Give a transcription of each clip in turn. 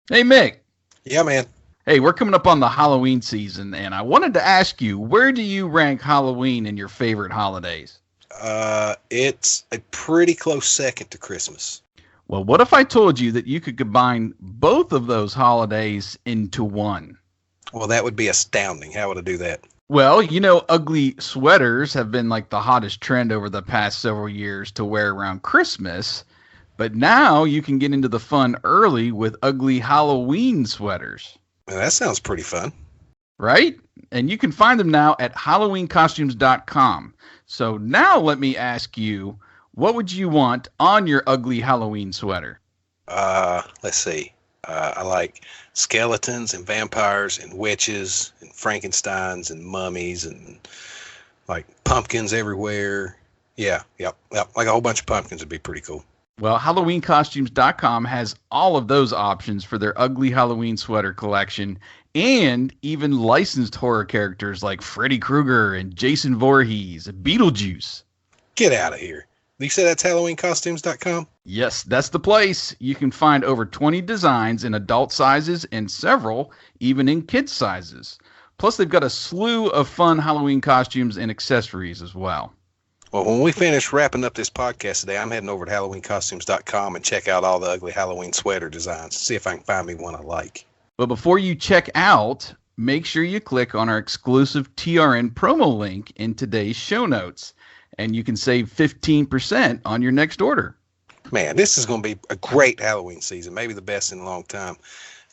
Hey, Mick. Yeah, man. Hey, we're coming up on the Halloween season, and I wanted to ask you, where do you rank Halloween in your favorite holidays? It's a pretty close second to Christmas. Well, what if I told you that you could combine both of those holidays into one? Well, that would be astounding. How would I do that? Well, ugly sweaters have been like the hottest trend over the past several years to wear around Christmas, but now you can get into the fun early with ugly Halloween sweaters. Well, that sounds pretty fun. Right? And you can find them now at HalloweenCostumes.com. So now let me ask you, what would you want on your ugly Halloween sweater? Let's see. I like skeletons and vampires and witches and Frankensteins and mummies and like pumpkins everywhere. Yeah. Like a whole bunch of pumpkins would be pretty cool. Well, HalloweenCostumes.com has all of those options for their ugly Halloween sweater collection, and even licensed horror characters like Freddy Krueger and Jason Voorhees, Beetlejuice. Get out of here. You say that's HalloweenCostumes.com? Yes, that's the place. You can find over 20 designs in adult sizes and several even in kid sizes. Plus, they've got a slew of fun Halloween costumes and accessories as well. Well, when we finish wrapping up this podcast today, I'm heading over to HalloweenCostumes.com and check out all the ugly Halloween sweater designs. See if I can find me one I like. But before you check out, make sure you click on our exclusive TRN promo link in today's show notes, and you can save 15% on your next order. Man, this is going to be a great Halloween season, maybe the best in a long time.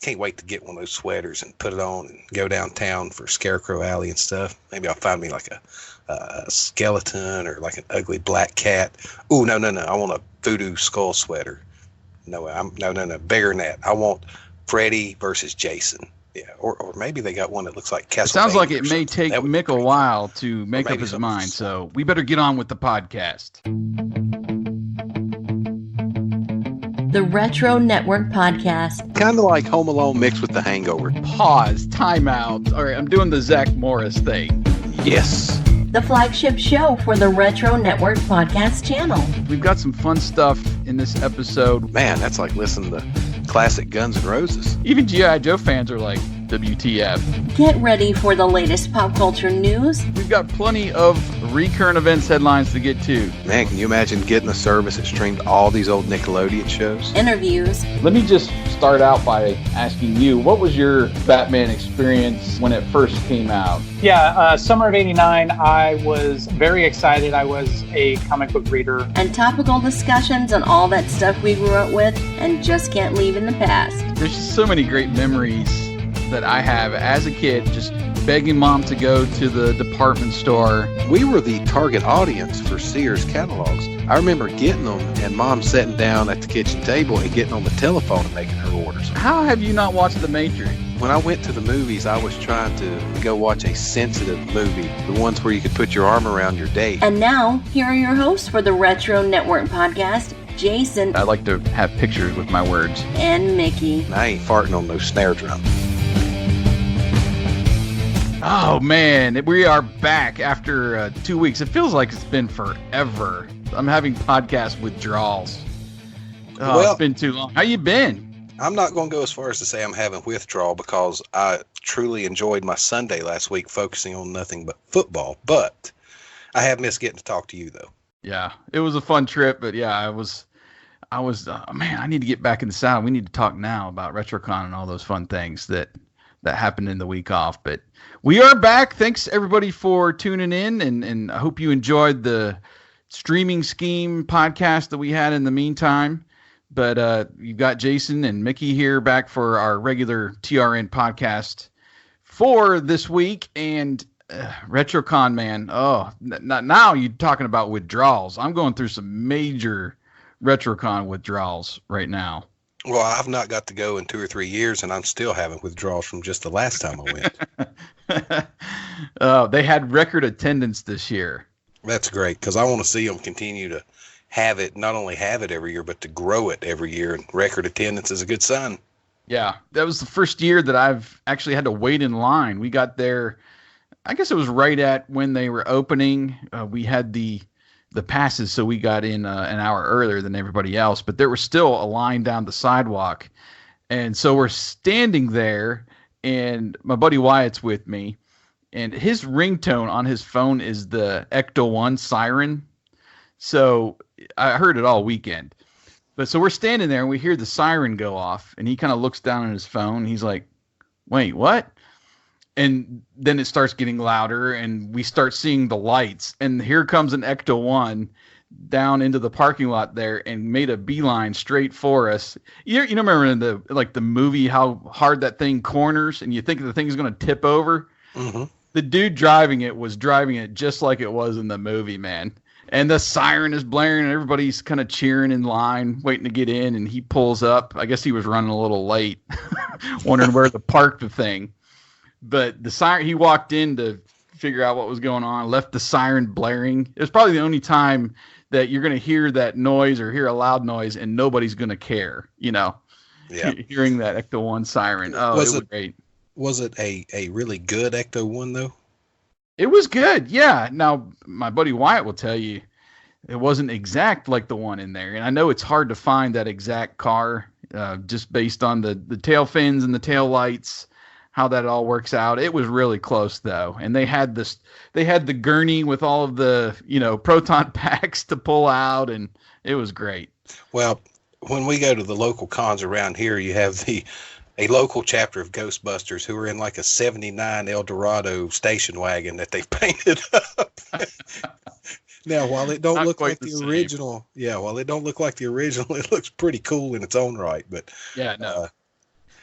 Can't wait to get one of those sweaters and put it on and go downtown for Scarecrow Alley and stuff. Maybe I'll find me like a skeleton or like an ugly black cat. Ooh, no. I want a voodoo skull sweater. No, bigger than that. I want Freddy versus Jason. Yeah, or maybe they got one that looks like Castlevania. It sounds like it may take Mick a while to make up his mind, so we better get on with the podcast. The Retro Network Podcast. Kind of like Home Alone mixed with The Hangover. Pause, time out. All right, I'm doing the Zach Morris thing. Yes. The flagship show for the Retro Network Podcast channel. We've got some fun stuff in this episode. Man, that's like listening to classic Guns N' Roses. Even G.I. Joe fans are like, WTF. Get ready for the latest pop culture news. We've got plenty of recurrent events headlines to get to. Man, can you imagine getting a service that streamed all these old Nickelodeon shows? Interviews. Let me just start out by asking you, what was your Batman experience when it first came out? Yeah, summer of '89, I was very excited. I was a comic book reader. And topical discussions on all that stuff we grew up with and just can't leave in the past. There's so many great memories that I have as a kid, just begging mom to go to the department store. We were the target audience for Sears catalogs. I remember getting them and mom sitting down at the kitchen table and getting on the telephone and making her orders. How have you not watched The Matrix? When I went to the movies, I was trying to go watch a sensitive movie, the ones where you could put your arm around your date. And now, here are your hosts for the Retro Network Podcast, Jason. I like to have pictures with my words. And Mickey. I ain't farting on no snare drum. Oh, man, we are back after 2 weeks. It feels like it's been forever. I'm having podcast withdrawals. Well, it's been too long. How you been? I'm not going to go as far as to say I'm having withdrawal because I truly enjoyed my Sunday last week focusing on nothing but football. But I have missed getting to talk to you, though. Yeah, it was a fun trip. But yeah, I was man, I need to get back in the saddle. We need to talk now about RetroCon and all those fun things that happened in the week off. But we are back. Thanks everybody for tuning in, and I hope you enjoyed the streaming scheme podcast that we had in the meantime. But you've got Jason and Mickey here back for our regular TRN podcast for this week. And RetroCon, man, now you're talking about withdrawals. I'm going through some major RetroCon withdrawals right now. Well, I've not got to go in 2 or 3 years, and I'm still having withdrawals from just the last time I went. They had record attendance this year. That's great, because I want to see them continue to have it, not only have it every year, but to grow it every year. And record attendance is a good sign. Yeah, that was the first year that I've actually had to wait in line. We got there, I guess it was right at when they were opening. We had the passes, so we got in an hour earlier than everybody else. But there was still a line down the sidewalk And so we're standing there, and my buddy Wyatt's with me, and his ringtone on his phone is the Ecto 1 siren. So I heard it all weekend. But so we're standing there, and we hear the siren go off, and he kind of looks down at his phone. And he's like, wait, what? And then it starts getting louder, and we start seeing the lights. And here comes an Ecto 1 down into the parking lot there and made a beeline straight for us. You remember in the movie how hard that thing corners, and you think the thing's going to tip over? Mm-hmm. The dude driving it was driving it just like it was in the movie, man. And the siren is blaring, and everybody's kind of cheering in line, waiting to get in. And he pulls up. I guess he was running a little late, wondering where to park the thing. But the siren, he walked in to figure out what was going on, left the siren blaring. It was probably the only time that you're going to hear that noise or hear a loud noise, and nobody's going to care, Yeah. Hearing that Ecto 1 siren. Oh, it was great. Was it a really good Ecto 1, though? It was good, yeah. Now, my buddy Wyatt will tell you it wasn't exact like the one in there. And I know it's hard to find that exact car just based on the tail fins and the tail lights, how that all works out. It was really close, though. And they had the gurney with all of the, proton packs to pull out, and it was great. Well, when we go to the local cons around here, you have a local chapter of Ghostbusters who are in like a 79 Eldorado station wagon that they've painted up. Now, while it don't look like the original, it looks pretty cool in its own right. But yeah, no,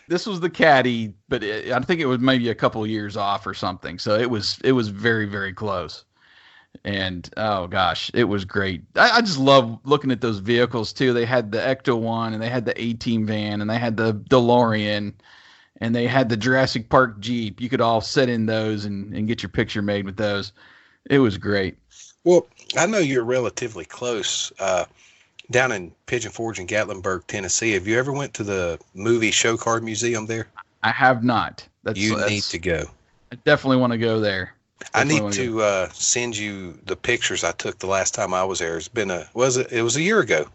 this was the Caddy, but I think it was maybe a couple of years off or something. So it was very, very close. And oh gosh, it was great. I just love looking at those vehicles too. They had the Ecto 1, and they had the A-Team van, and they had the DeLorean, and they had the Jurassic Park Jeep. You could all sit in those and get your picture made with those. It was great. Well, I know you're relatively close down in Pigeon Forge in Gatlinburg, Tennessee. Have you ever went to the movie show car museum there? I have not. You need to go. I definitely want to go there. I need to send you the pictures I took the last time I was there. It's been it was a year ago.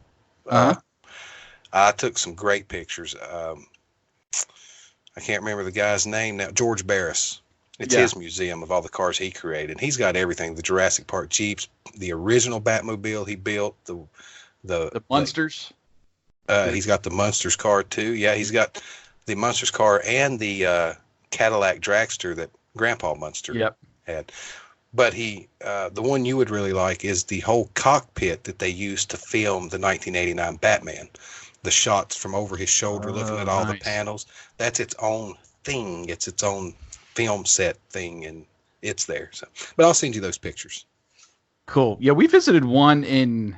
I took some great pictures. I can't remember the guy's name now. George Barris. It's his museum of all the cars he created. He's got everything: the Jurassic Park Jeeps, the original Batmobile he built, the Munsters. He's got the Munsters car too. Yeah, he's got the Munsters car and the Cadillac Dragster that Grandpa Munster had. But the one you would really like is the whole cockpit that they used to film the 1989 Batman. The shots from over his shoulder, looking at all the panels. That's its own thing. It's its own film set thing, and it's there. So, but I'll send you those pictures. Cool. Yeah, we visited one in,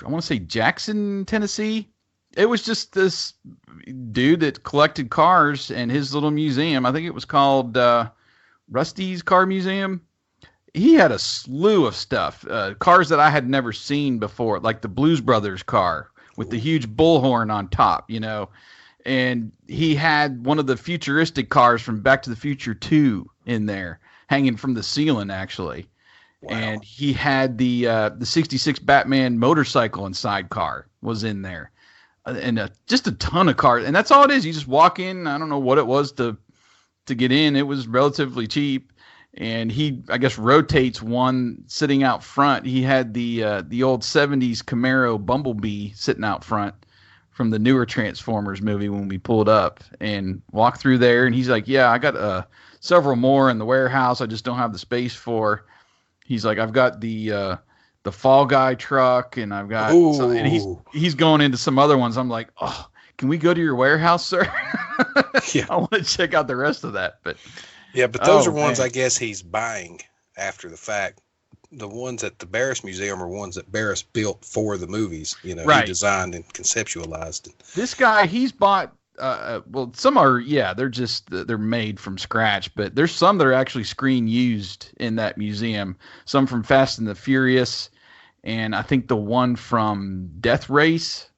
I want to say Jackson, Tennessee. It was just this dude that collected cars and his little museum. I think it was called Rusty's Car Museum. He had a slew of stuff, cars that I had never seen before, like the Blues Brothers car with the huge bullhorn on top, And he had one of the futuristic cars from Back to the Future 2 in there, hanging from the ceiling, actually. Wow. And he had the 66 Batman motorcycle and sidecar was in there. And just a ton of cars. And that's all it is. You just walk in. I don't know what it was to get in. It was relatively cheap. And he, I guess, rotates one sitting out front. He had the old 70s Camaro Bumblebee sitting out front from the newer Transformers movie when we pulled up and walked through there. And he's like, yeah, I got several more in the warehouse. I just don't have the space for. He's like, I've got the Fall Guy truck, and I've got and he's going into some other ones. I'm like, oh, can we go to your warehouse, sir? Yeah. I want to check out the rest of that. But those are ones I guess he's buying after the fact. The ones at the Barris Museum are ones that Barris built for the movies. He designed and conceptualized. This guy, he's bought. Some are, they're made from scratch, but there's some that are actually screen used in that museum. Some from Fast and the Furious, and I think the one from Death Race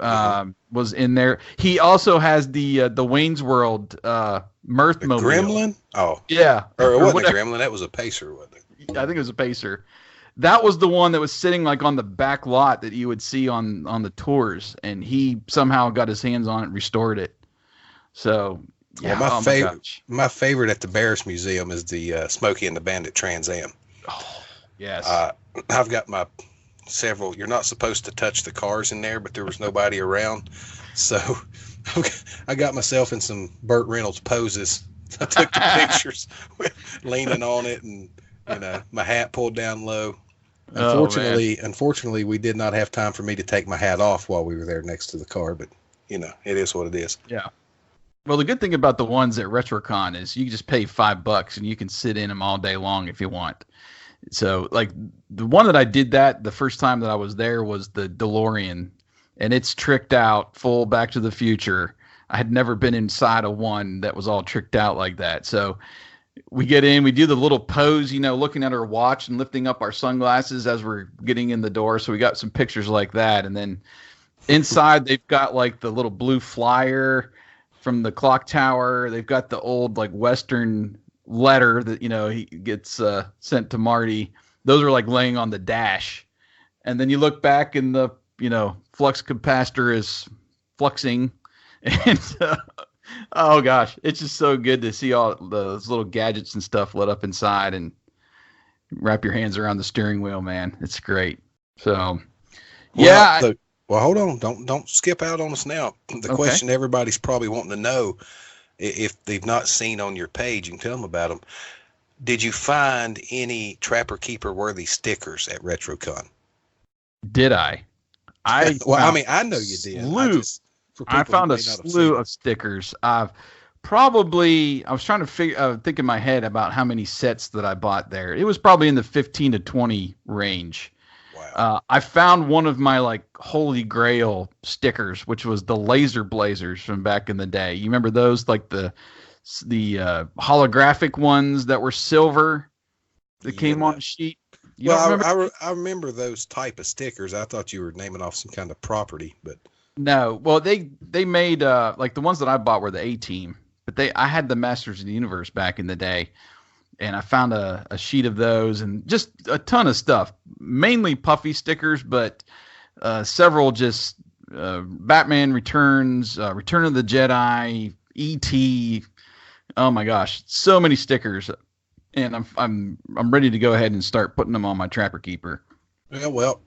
was in there. He also has the Wayne's World Mirthmobile. Gremlin? Oh, yeah, or it wasn't a Gremlin. That was a Pacer, wasn't it? I think it was a Pacer. that was the one that was sitting like on the back lot that you would see on the tours, and he somehow got his hands on it and restored it. So yeah, well, my favorite at the Bears Museum is the Smokey and the Bandit Trans Am. Oh, yes. I've got my several. You're not supposed to touch the cars in there, but there was nobody around, so I got myself in some Burt Reynolds poses. I took the pictures leaning on it, and my hat pulled down low. Unfortunately, we did not have time for me to take my hat off while we were there next to the car, but it is what it is. Yeah. Well, the good thing about the ones at RetroCon is you just pay $5 and you can sit in them all day long if you want. So, like, the one that I did the first time that I was there was the DeLorean, and it's tricked out full Back to the Future. I had never been inside of one that was all tricked out like that. So we get in, we do the little pose, looking at our watch and lifting up our sunglasses as we're getting in the door. So we got some pictures like that. And then inside, they've got like the little blue flyer from the clock tower. They've got the old like Western letter that, he gets sent to Marty. Those are like laying on the dash. And then you look back and the, flux capacitor is fluxing. And oh gosh, it's just so good to see all those little gadgets and stuff lit up inside and wrap your hands around the steering wheel, man. It's great. So yeah. Well, hold on. Don't skip out on us now. The question everybody's probably wanting to know, if they've not seen on your page, you can tell them about them. Did you find any Trapper Keeper worthy stickers at RetroCon? Did I? I know you did. I found a slew of stickers. I was trying to think in my head about how many sets that I bought there. It was probably in the 15 to 20 range. Wow. I found one of my like holy grail stickers, which was the Laser Blazers from back in the day. You remember those, like the holographic ones that were silver that came on a sheet? I remember those type of stickers. I thought you were naming off some kind of property, but no. Well, they made like the ones that I bought were the A-Team, but I had the Masters of the Universe back in the day. And I found a sheet of those and just a ton of stuff, mainly Puffy stickers, but several just Batman Returns, Return of the Jedi, E.T. Oh my gosh, so many stickers, and I'm ready to go ahead and start putting them on my Trapper Keeper. Well,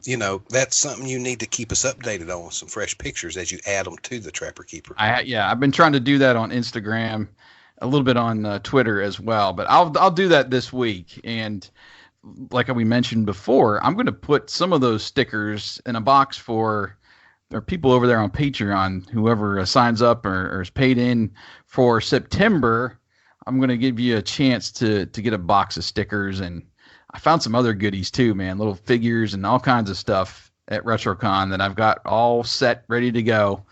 that's something you need to keep us updated on, some fresh pictures as you add them to the Trapper Keeper. I've been trying to do that on Instagram. A little bit on Twitter as well, but I'll do that this week. And like we mentioned before, I'm going to put some of those stickers in a box for our people over there on Patreon. Whoever signs up or is paid in for September, I'm going to give you a chance to get a box of stickers. And I found some other goodies too, man, little figures and all kinds of stuff at RetroCon that I've got all set, ready to go.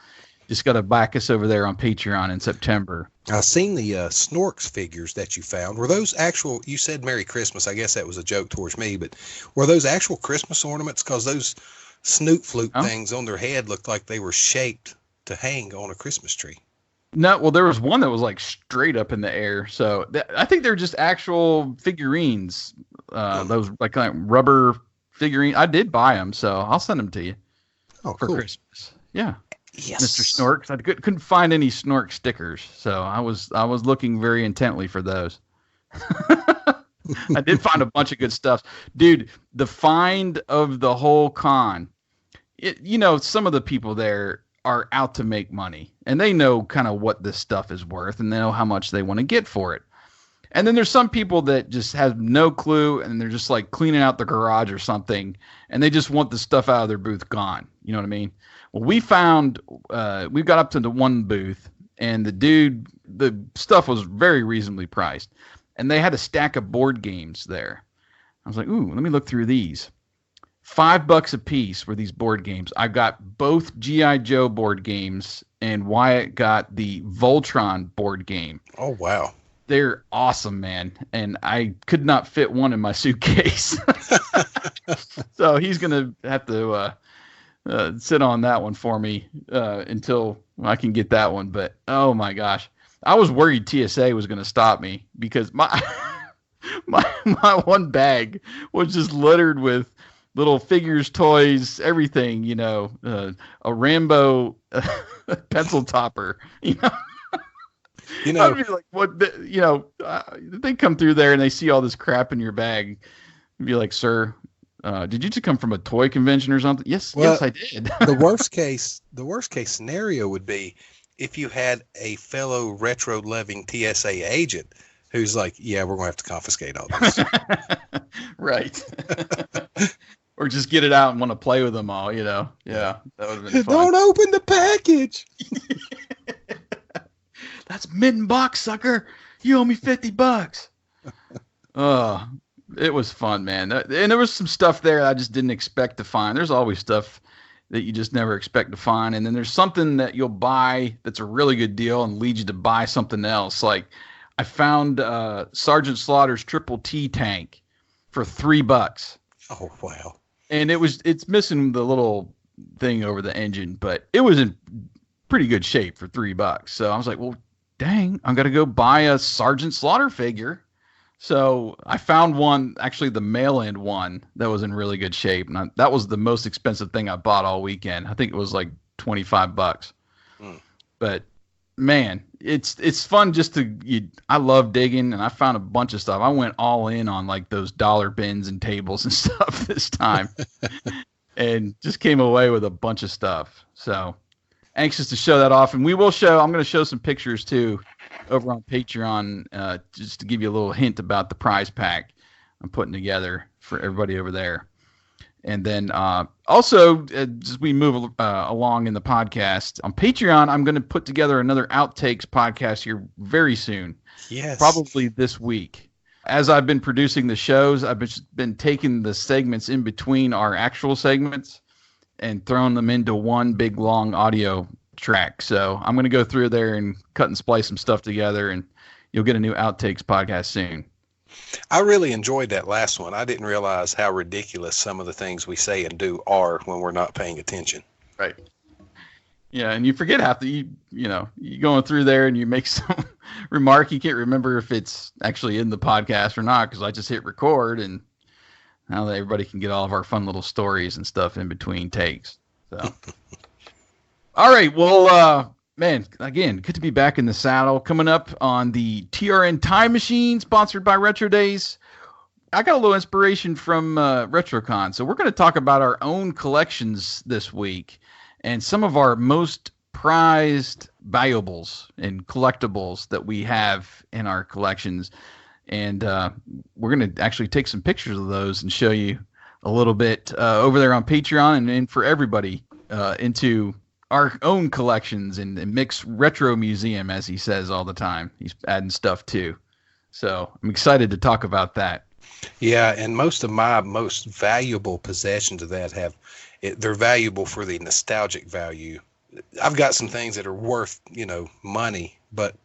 Just got to back us over there on Patreon in September. I've seen the Snorks figures that you found. Were those actual, you said Merry Christmas. I guess that was a joke towards me, but were those actual Christmas ornaments? Because those snoot flute things on their head looked like they were shaped to hang on a Christmas tree. No, well, there was one that was like straight up in the air. So I think they're just actual figurines. Those like rubber figurines. I did buy them, so I'll send them to you for Christmas. Yeah. Yes. Mr. Snorks. I couldn't find any Snork stickers, so I was looking very intently for those. I did find a bunch of good stuff. Dude, the find of the whole con, some of the people there are out to make money, and they know kind of what this stuff is worth, and they know how much they want to get for it. And then there's some people that just have no clue, and they're just like cleaning out the garage or something, and they just want the stuff out of their booth gone. You know what I mean? Well, we got up to the one booth, and the stuff was very reasonably priced, and they had a stack of board games there. I was like, ooh, let me look through these. $5 a piece were these board games. I got both G.I. Joe board games, and Wyatt got the Voltron board game. Oh, wow. They're awesome, man. And I could not fit one in my suitcase. So he's going to have to sit on that one for me until I can get that one. But, oh, my gosh. I was worried TSA was going to stop me because my one bag was just littered with little figures, toys, everything, a Rambo pencil topper, I'd be like, what, they come through there and they see all this crap in your bag and be like, sir, did you just come from a toy convention or something? Yes, I did. the worst case scenario would be if you had a fellow retro loving TSA agent who's like, yeah, we're going to have to confiscate all this. Right. Or just get it out and want to play with them all, Yeah, that would have been fun. Don't open the package. That's mitten box, sucker. You owe me $50. It was fun, man. And there was some stuff there I just didn't expect to find. There's always stuff that you just never expect to find. And then there's something that you'll buy that's a really good deal and leads you to buy something else. Like I found Sergeant Slaughter's Triple T tank for $3. Oh, wow. And it's missing the little thing over the engine, but it was in pretty good shape for $3. So I was like, well, dang, I'm going to go buy a Sergeant Slaughter figure. So I found one, actually the mail-in one, that was in really good shape. And that was the most expensive thing I bought all weekend. I think it was like $25. But man, it's fun just I love digging, and I found a bunch of stuff. I went all in on like those dollar bins and tables and stuff this time and just came away with a bunch of stuff. So anxious to show that off. And I'm going to show some pictures too over on Patreon, just to give you a little hint about the prize pack I'm putting together for everybody over there. And then also, as we move along in the podcast, on Patreon, I'm going to put together another Outtakes podcast here very soon. Yes. Probably this week. As I've been producing the shows, I've been taking the segments in between our actual segments and throwing them into one big, long audio track. So I'm going to go through there and cut and splice some stuff together, and you'll get a new Outtakes podcast soon. I really enjoyed that last one. I didn't realize how ridiculous some of the things we say and do are when we're not paying attention. Right. Yeah, and you forget half you going through there and you make some remark. You can't remember if it's actually in the podcast or not because I just hit record, and now that everybody can get all of our fun little stories and stuff in between takes. So, all right. Well, man, again, good to be back in the saddle. Coming up on the TRN Time Machine, sponsored by Retro Days. I got a little inspiration from RetroCon, so we're going to talk about our own collections this week and some of our most prized valuables and collectibles that we have in our collections. And we're going to actually take some pictures of those and show you a little bit over there on Patreon and for everybody into our own collections and Mick's retro museum, as he says all the time. He's adding stuff too. So I'm excited to talk about that. Yeah, and most of my most valuable possessions of that they're valuable for the nostalgic value. I've got some things that are worth, money, but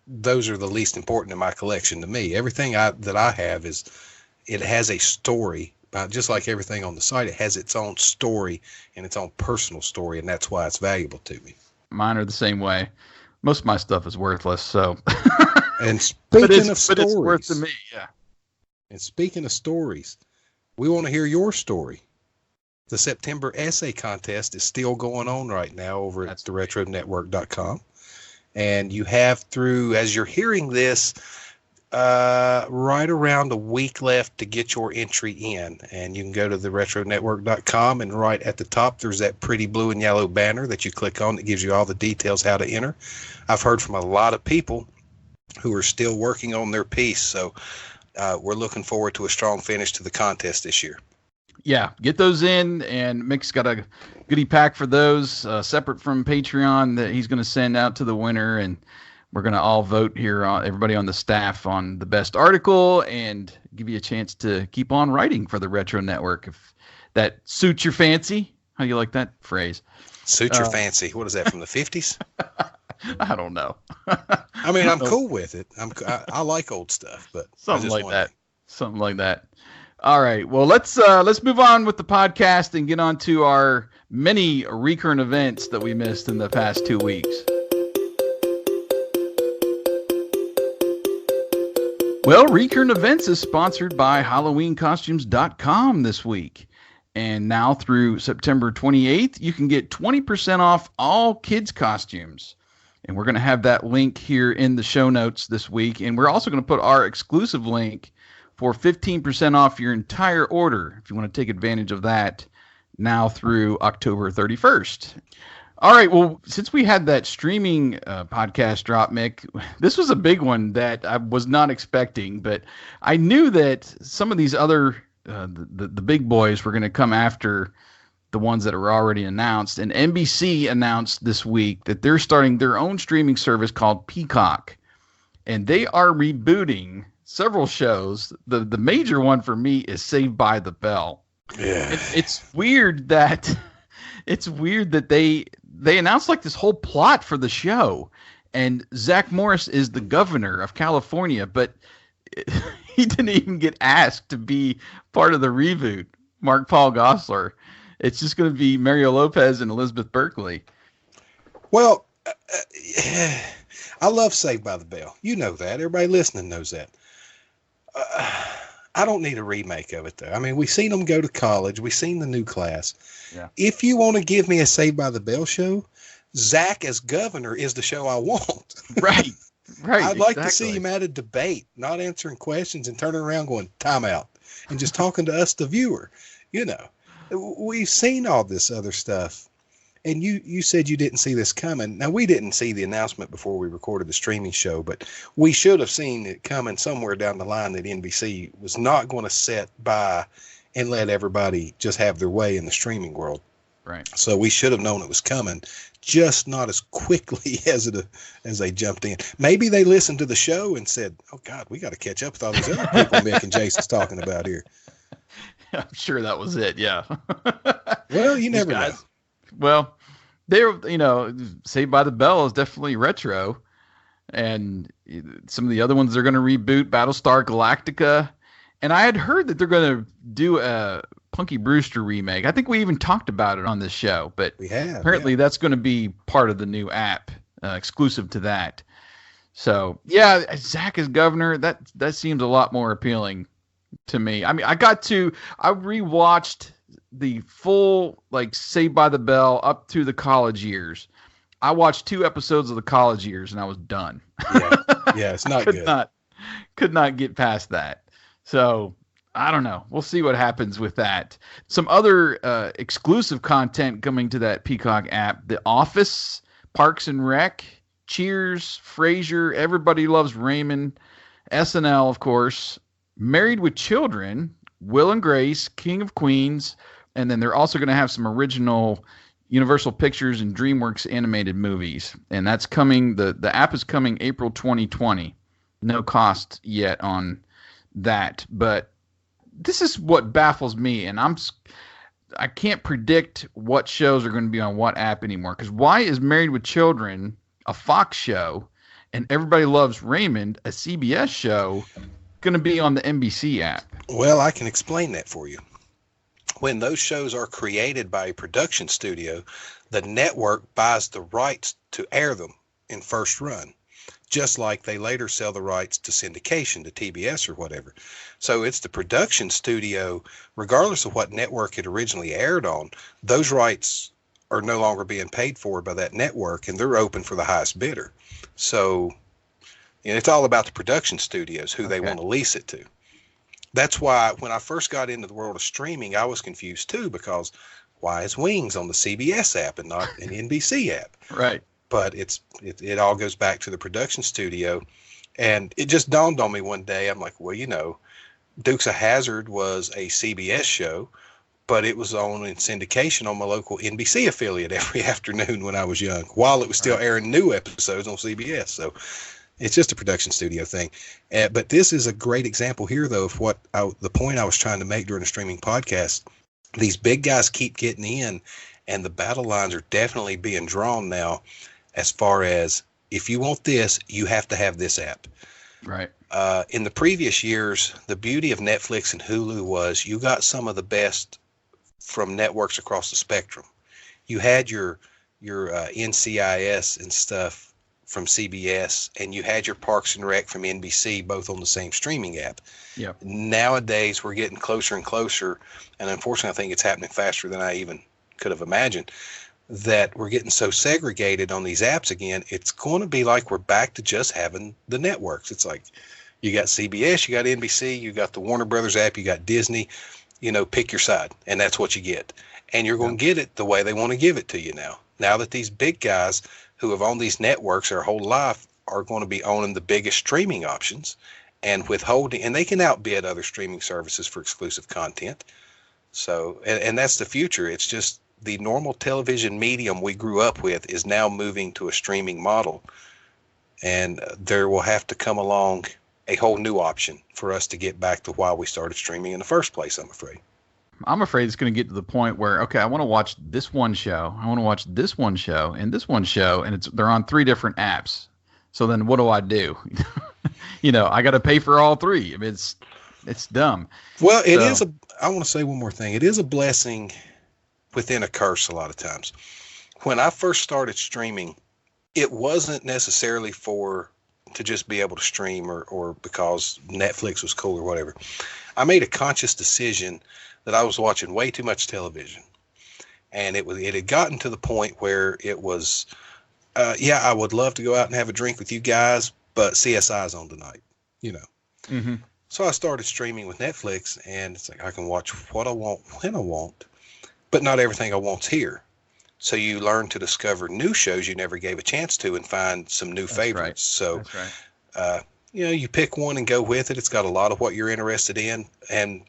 those are the least important in my collection to me. Everything that I have it has a story. Just like everything on the site, it has its own story and its own personal story, and that's why it's valuable to me. Mine are the same way. Most of my stuff is worthless, so. And speaking of stories, but it's worth to me, yeah. And speaking of stories, we want to hear your story. The September essay contest is still going on right now over at theretronetwork.com, and you have through, as you're hearing this, right around a week left to get your entry in, and you can go to theretronetwork.com, and right at the top there's that pretty blue and yellow banner that you click on that gives you all the details how to enter. I've heard from a lot of people who are still working on their piece, so we're looking forward to a strong finish to the contest this year. Yeah, get those in, and Mick's got a goodie pack for those separate from Patreon that he's going to send out to the winner, and we're going to all vote here, everybody on the staff, on the best article and give you a chance to keep on writing for the Retro Network if that suits your fancy. How do you like that phrase? Suit your fancy. What is that, from the 50s? I don't know. I mean, I'm cool with it. I like old stuff, but something like that. Something like that. All right. Well, let's move on with the podcast and get on to our many recurrent events that we missed in the past 2 weeks. Well, Recurrent Events is sponsored by HalloweenCostumes.com this week. And now through September 28th, you can get 20% off all kids' costumes. And we're going to have that link here in the show notes this week. And we're also going to put our exclusive link for 15% off your entire order if you want to take advantage of that now through October 31st. All right, well, since we had that streaming podcast drop, Mick, this was a big one that I was not expecting, but I knew that some of these other, the big boys were going to come after the ones that were already announced, and NBC announced this week that they're starting their own streaming service called Peacock, and they are rebooting several shows. The major one for me is Saved by the Bell. Yeah. It's weird that they announced like this whole plot for the show, and Zach Morris is the governor of California, but he didn't even get asked to be part of the reboot. Mark Paul Gosselaar. It's just going to be Mario Lopez and Elizabeth Berkley. Well, I love Saved by the Bell. You know that. Everybody listening knows that. I don't need a remake of it, though. I mean, we've seen them go to college. We've seen the new class. Yeah. If you want to give me a Saved by the Bell show, Zach as governor is the show I want. Right. I'd like to see him at a debate, not answering questions and turning around going, time out, and just talking to us, the viewer. You know, we've seen all this other stuff. And you said you didn't see this coming. Now, we didn't see the announcement before we recorded the streaming show, but we should have seen it coming somewhere down the line that NBC was not going to sit by and let everybody just have their way in the streaming world. Right. So we should have known it was coming, just not as quickly as they jumped in. Maybe they listened to the show and said, oh, God, we got to catch up with all these other people Mick and Jason's talking about here. I'm sure that was it, yeah. Well, you never know. Well, they're, Saved by the Bell is definitely retro. And some of the other ones they're going to reboot, Battlestar Galactica. And I had heard that they're going to do a Punky Brewster remake. I think we even talked about it on this show. But we have, apparently that's going to be part of the new app, exclusive to that. So, yeah, Zach as governor, that seems a lot more appealing to me. I mean, I rewatched the full Saved by the Bell up to the college years. I watched 2 episodes of the college years and I was done. Yeah, it's not good. Could not get past that. So I don't know. We'll see what happens with that. Some other exclusive content coming to that Peacock app: The Office, Parks and Rec, Cheers, Frasier, Everybody Loves Raymond, SNL, of course, Married with Children, Will and Grace, King of Queens. And then they're also going to have some original Universal Pictures and DreamWorks animated movies. And that's coming, the app is coming April 2020. No cost yet on that. But this is what baffles me. And I can't predict what shows are going to be on what app anymore. Because why is Married with Children a Fox show and Everybody Loves Raymond, a CBS show, going to be on the NBC app? Well, I can explain that for you. When those shows are created by a production studio, the network buys the rights to air them in first run, just like they later sell the rights to syndication, to TBS or whatever. So it's the production studio, regardless of what network it originally aired on, those rights are no longer being paid for by that network, and they're open for the highest bidder. So it's all about the production studios, who they want to lease it to. That's why when I first got into the world of streaming, I was confused too, because why is Wings on the CBS app and not an NBC app? Right. But it all goes back to the production studio. And it just dawned on me one day. I'm like, well, Dukes of Hazzard was a CBS show, but it was on in syndication on my local NBC affiliate every afternoon when I was young, while it was still airing new episodes on CBS. So it's just a production studio thing. But this is a great example here, though, of the point I was trying to make during the streaming podcast. These big guys keep getting in, and the battle lines are definitely being drawn now as far as, if you want this, you have to have this app. Right. In the previous years, the beauty of Netflix and Hulu was you got some of the best from networks across the spectrum. You had your NCIS and stuff from CBS and you had your Parks and Rec from NBC, both on the same streaming app. Yep. Nowadays, we're getting closer and closer, and unfortunately, I think it's happening faster than I even could have imagined, that we're getting so segregated on these apps again. It's going to be like we're back to just having the networks. It's like you got CBS, you got NBC, you got the Warner Brothers app, you got Disney, pick your side, and that's what you get. And you're going to get it the way they want to give it to you now. Now that these big guys who have owned these networks their whole life are going to be owning the biggest streaming options and withholding, and they can outbid other streaming services for exclusive content. So, and that's the future. It's just the normal television medium we grew up with is now moving to a streaming model. And there will have to come along a whole new option for us to get back to why we started streaming in the first place, I'm afraid. I'm afraid it's going to get to the point where, okay, I want to watch this one show, I want to watch this one show, and this one show, and they're on 3 different apps. So then what do? I got to pay for all 3. I mean, it's dumb. Well, I want to say one more thing. It is a blessing within a curse a lot of times. When I first started streaming, it wasn't necessarily to just be able to stream or because Netflix was cool or whatever. I made a conscious decision that I was watching way too much television, and it had gotten to the point where it was, I would love to go out and have a drink with you guys, but CSI's on tonight, Mm-hmm. So I started streaming with Netflix, and it's like I can watch what I want when I want, but not everything I want's here. So you learn to discover new shows you never gave a chance to and find some new favorites. So, That's right. You pick one and go with it. It's got a lot of what you're interested in,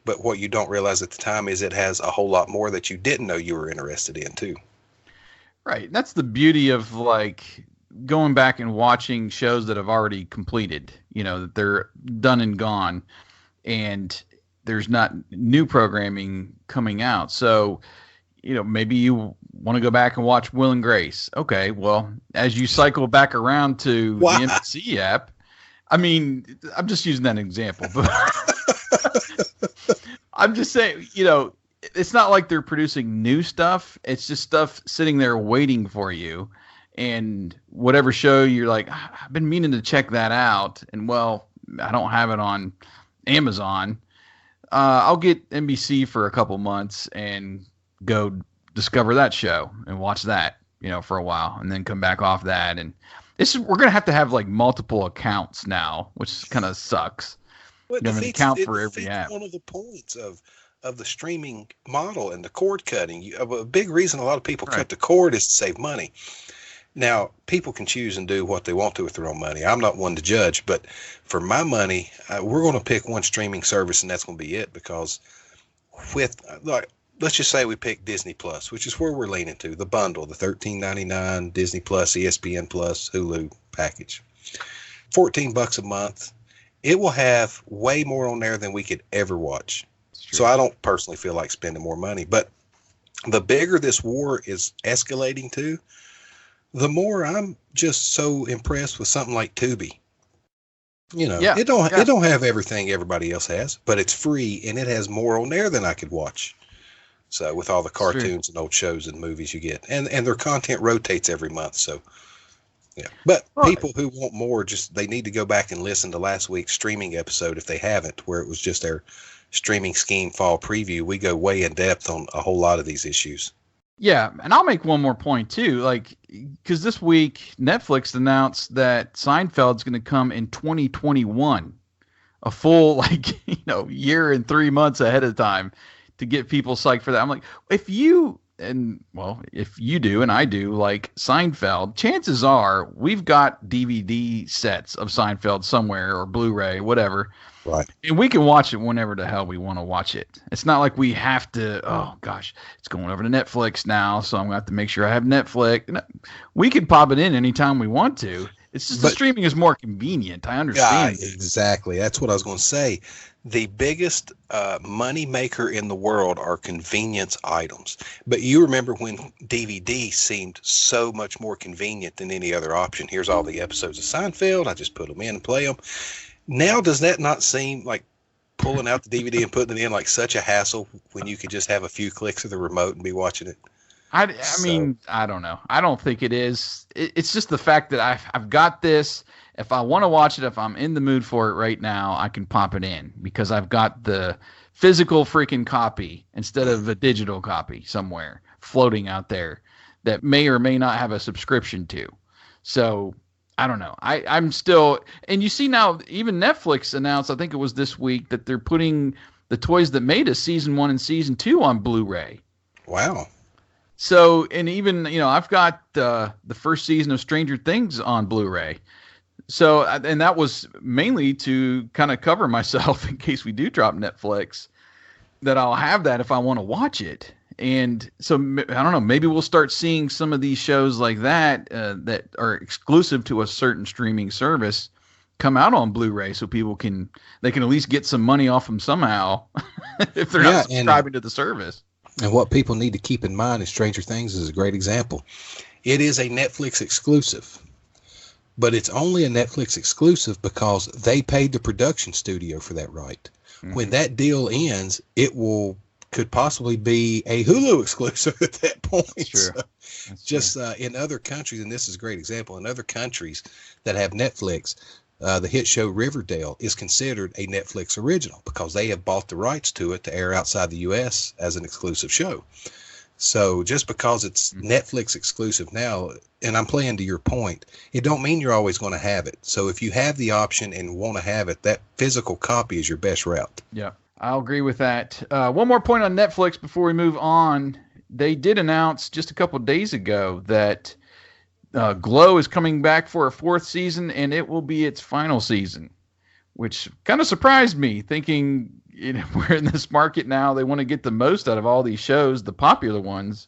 but what you don't realize at the time is it has a whole lot more that you didn't know you were interested in too. Right. That's the beauty of like going back and watching shows that have already completed, that they're done and gone, and there's not new programming coming out. So, maybe you want to go back and watch Will and Grace. Okay, well, as you cycle back around to the NBC app, I mean, I'm just using that example, but I'm just saying, it's not like they're producing new stuff. It's just stuff sitting there waiting for you. And whatever show you're like, I've been meaning to check that out. And well, I don't have it on Amazon. I'll get NBC for a couple months and go discover that show and watch that, for a while, and then come back off that. And we're going to have like multiple accounts now, which kind of sucks. Well, you have an account for every app. One of the points of the streaming model and the cord cutting. A big reason a lot of people cut the cord is to save money. Now, people can choose and do what they want to with their own money. I'm not one to judge, but for my money, we're going to pick one streaming service, and that's going to be it. Because let's just say we pick Disney Plus, which is where we're leaning to, the bundle, the $13.99 Disney Plus, ESPN Plus, Hulu package, $14 a month. It will have way more on there than we could ever watch. So I don't personally feel like spending more money. But the bigger this war is escalating to, the more I'm just so impressed with something like Tubi. It don't have everything everybody else has, but it's free and it has more on there than I could watch. So with all the cartoons and old shows and movies you get, and their content rotates every month. So yeah, but people who want more, they need to go back and listen to last week's streaming episode if they haven't, where it was just their streaming scheme fall preview. We go way in depth on a whole lot of these issues. Yeah, and I'll make one more point too, because this week Netflix announced that Seinfeld's going to come in 2021, a full year and 3 months ahead of time to get people psyched for that. I'm like, if you do and I do like Seinfeld, chances are we've got DVD sets of Seinfeld somewhere or Blu-ray, whatever. Right. And we can watch it whenever the hell we want to watch it. It's not like we have to, it's going over to Netflix now, so I'm going to have to make sure I have Netflix. No, we could pop it in anytime we want to. It's just the streaming is more convenient. I understand. Yeah, exactly. That's what I was going to say. The biggest money maker in the world are convenience items. But you remember when DVD seemed so much more convenient than any other option. Here's all the episodes of Seinfeld. I just put them in and play them. Now, does that not seem like pulling out the DVD and putting it in like such a hassle when you could just have a few clicks of the remote and be watching it? I mean, I don't know. I don't think it is. It's just the fact that I've got this. If I want to watch it, if I'm in the mood for it right now, I can pop it in because I've got the physical freaking copy instead of a digital copy somewhere floating out there that may or may not have a subscription to. So I don't know. I'm still, and you see now, even Netflix announced, I think it was this week, that they're putting the Toys That Made Us season 1 and season 2 on Blu-ray. Wow. So, and even, I've got the first season of Stranger Things on Blu-ray. So, and that was mainly to kind of cover myself in case we do drop Netflix, that I'll have that if I want to watch it. And so, I don't know, maybe we'll start seeing some of these shows like that that are exclusive to a certain streaming service come out on Blu-ray so people can at least get some money off them somehow if they're not subscribing to the service. And what people need to keep in mind is Stranger Things is a great example. It is a Netflix exclusive, but it's only a Netflix exclusive because they paid the production studio for that right. Mm-hmm. When that deal ends, it could possibly be a Hulu exclusive at that point. That's true. That's just true. In other countries, and this is a great example, in other countries that have Netflix, the hit show Riverdale is considered a Netflix original because they have bought the rights to it to air outside the U.S. as an exclusive show. So just because it's Netflix exclusive now, and I'm playing to your point, it don't mean you're always going to have it. So if you have the option and want to have it, that physical copy is your best route. Yeah, I'll agree with that. One more point on Netflix before we move on. They did announce just a couple of days ago that Glow is coming back for a 4th season, and it will be its final season, which kind of surprised me, thinking we're in this market now. They want to get the most out of all these shows, the popular ones,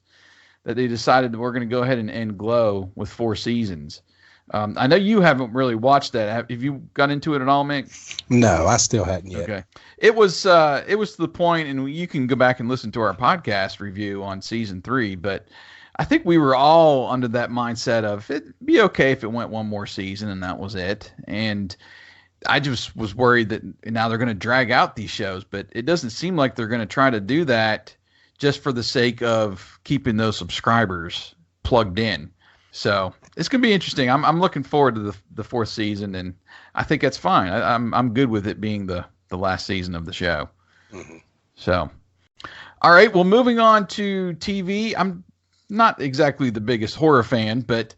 that they decided that we're going to go ahead and end Glow with 4 seasons. I know you haven't really watched that. Have you got into it at all, Mick? No, I still hadn't yet. Okay. It was to the point, and you can go back and listen to our podcast review on season 3, but I think we were all under that mindset of it'd be okay if it went one more season and that was it. And I just was worried that now they're going to drag out these shows, but it doesn't seem like they're going to try to do that just for the sake of keeping those subscribers plugged in. So it's going to be interesting. I'm looking forward to the 4th season, and I think that's fine. I'm good with it being the last season of the show. Mm-hmm. So, all right. Well, moving on to TV. I'm not exactly the biggest horror fan, but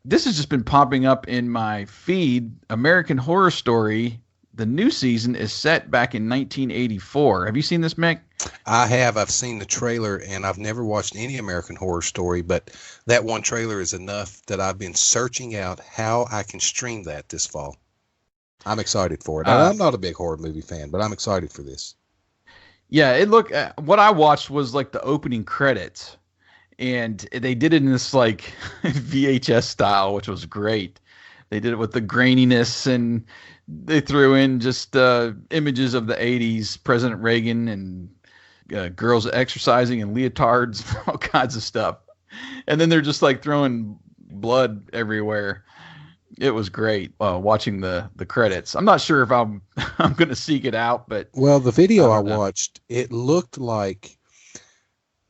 this has just been popping up in my feed. American Horror Story, the new season is set back in 1984. Have you seen this, Mick? I have. I've seen the trailer, and I've never watched any American Horror Story, but that one trailer is enough that I've been searching out how I can stream that this fall. I'm excited for it. I'm not a big horror movie fan, but I'm excited for this. Yeah, what I watched was like the opening credits. And they did it in this like VHS style, which was great. They did it with the graininess, and they threw in just images of the 80s, President Reagan, and girls exercising in leotards, all kinds of stuff. And then they're just like throwing blood everywhere. It was great watching the credits. I'm not sure if I'm going to seek it out, but well, the video I watched, it looked like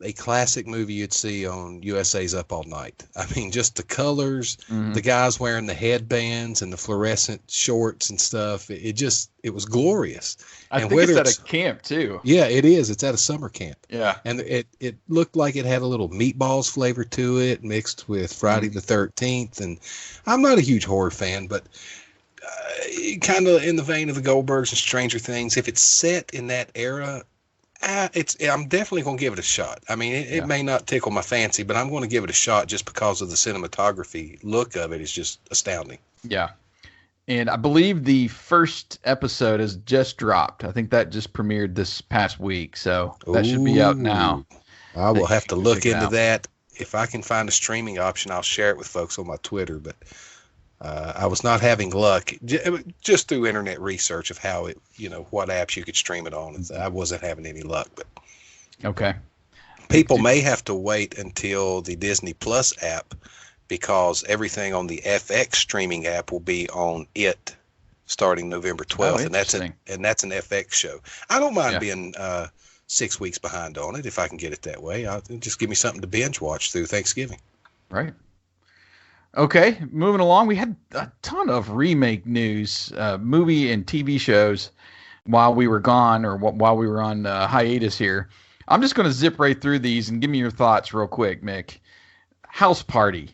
a classic movie you'd see on USA's Up All Night. I mean, just the colors, the guys wearing the headbands and the fluorescent shorts and stuff. It was glorious. I think it's at a camp too. Yeah, it is. It's at a summer camp. Yeah. And it looked like it had a little meatballs flavor to it mixed with Friday the 13th. And I'm not a huge horror fan, but kind of in the vein of the Goldbergs and Stranger Things, if it's set in that era, I'm definitely going to give it a shot. I mean, it may not tickle my fancy, but I'm going to give it a shot just because of the cinematography look of it is just astounding. Yeah. And I believe the first episode has just dropped. I think that just premiered this past week. So that should be out now. I will have to look into that. If I can find a streaming option, I'll share it with folks on my Twitter. But I was not having luck just through internet research of how it, what apps you could stream it on. I wasn't having any luck, but okay. People may have to wait until the Disney Plus app because everything on the FX streaming app will be on it starting November 12th. And that's an FX show. I don't mind being 6 weeks behind on it if I can get it that way. I'll just give me something to binge watch through Thanksgiving. Right. Okay, moving along. We had a ton of remake news, movie and TV shows while we were gone, or while we were on hiatus here. I'm just going to zip right through these and give me your thoughts real quick, Mick. House Party.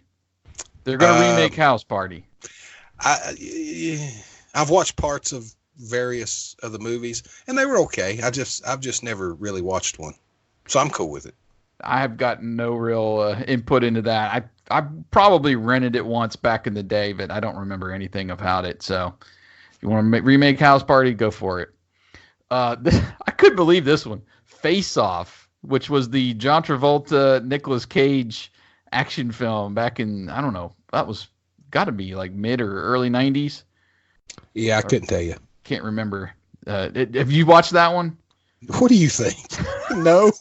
They're going to remake House Party. I've watched parts of various of the movies, and they were okay. I've just never really watched one, so I'm cool with it. I've gotten no real input into that. I probably rented it once back in the day, but I don't remember anything about it. So if you want to remake House Party, go for it. I couldn't believe this one. Face Off, which was the John Travolta, Nicolas Cage action film back in, I don't know, that was got to be like mid or early 90s. Yeah, I couldn't tell you. Can't remember. Have you watched that one? What do you think? No.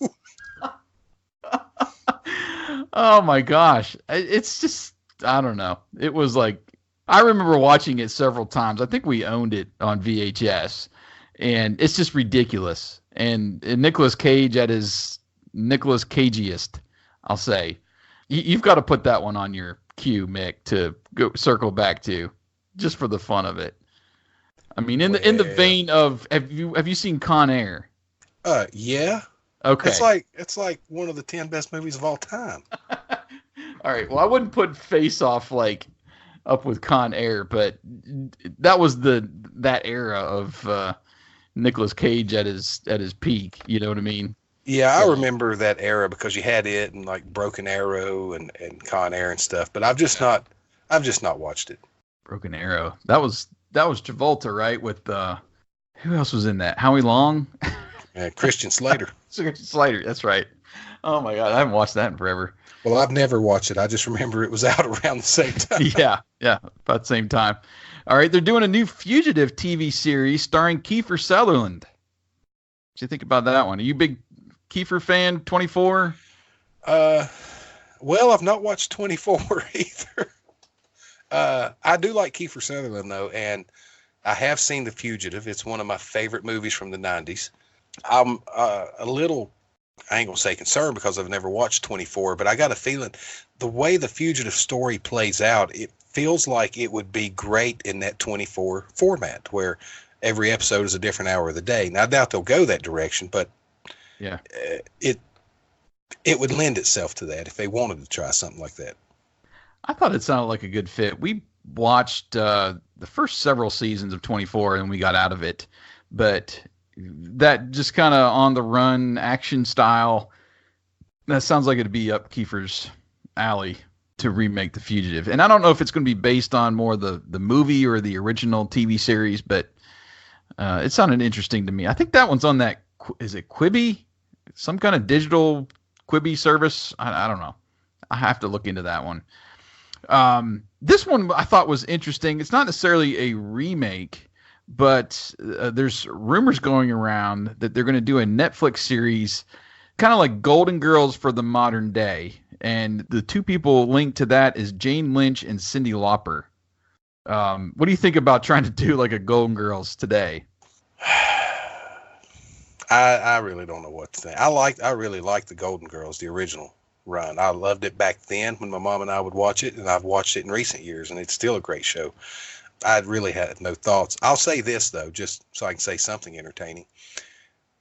Oh my gosh. It's just, I don't know. It was like, I remember watching it several times. I think we owned it on VHS, and it's just ridiculous. And Nicolas Cage at his Nicolas Cageiest, I'll say. You've got to put that one on your queue, Mick, to go circle back to, just for the fun of it. I mean, in the vein of, have you seen Con Air? Yeah. Okay. It's like one of the 10 best movies of all time. All right. Well, I wouldn't put Face Off like up with Con Air, but that was that era of Nicolas Cage at his peak. You know what I mean? Yeah, I remember that era because you had it and like Broken Arrow and Con Air and stuff. But I've just not watched it. Broken Arrow. That was Travolta, right? With who else was in that? Howie Long. Christian Slater. Slater, that's right. Oh my God, I haven't watched that in forever. Well, I've never watched it. I just remember it was out around the same time. yeah, about the same time. All right, they're doing a new Fugitive TV series starring Kiefer Sutherland. What do you think about that one? Are you a big Kiefer fan? 24? Well, I've not watched 24 either. I do like Kiefer Sutherland though, and I have seen The Fugitive. It's one of my favorite movies from the 90s. I'm a little, I ain't gonna say concerned because I've never watched 24, but I got a feeling the way the Fugitive story plays out, it feels like it would be great in that 24 format where every episode is a different hour of the day. Now, I doubt they'll go that direction, but yeah, it would lend itself to that if they wanted to try something like that. I thought it sounded like a good fit. We watched the first several seasons of 24 and we got out of it, but that just kind of on the run action style, that sounds like it'd be up Kiefer's alley to remake The Fugitive. And I don't know if it's going to be based on more the movie or the original TV series, but it sounded interesting to me. I think that one's on that, is it Quibi? Some kind of digital Quibi service? I don't know. I have to look into that one. This one I thought was interesting. It's not necessarily a remake, but there's rumors going around that they're going to do a Netflix series, kind of like Golden Girls for the modern day. And the two people linked to that is Jane Lynch and Cyndi Lauper. What do you think about trying to do like a Golden Girls today? I really don't know what to think. I really liked the Golden Girls, the original run. I loved it back then when my mom and I would watch it, and I've watched it in recent years, and it's still a great show. I really had no thoughts. I'll say this, though, just so I can say something entertaining.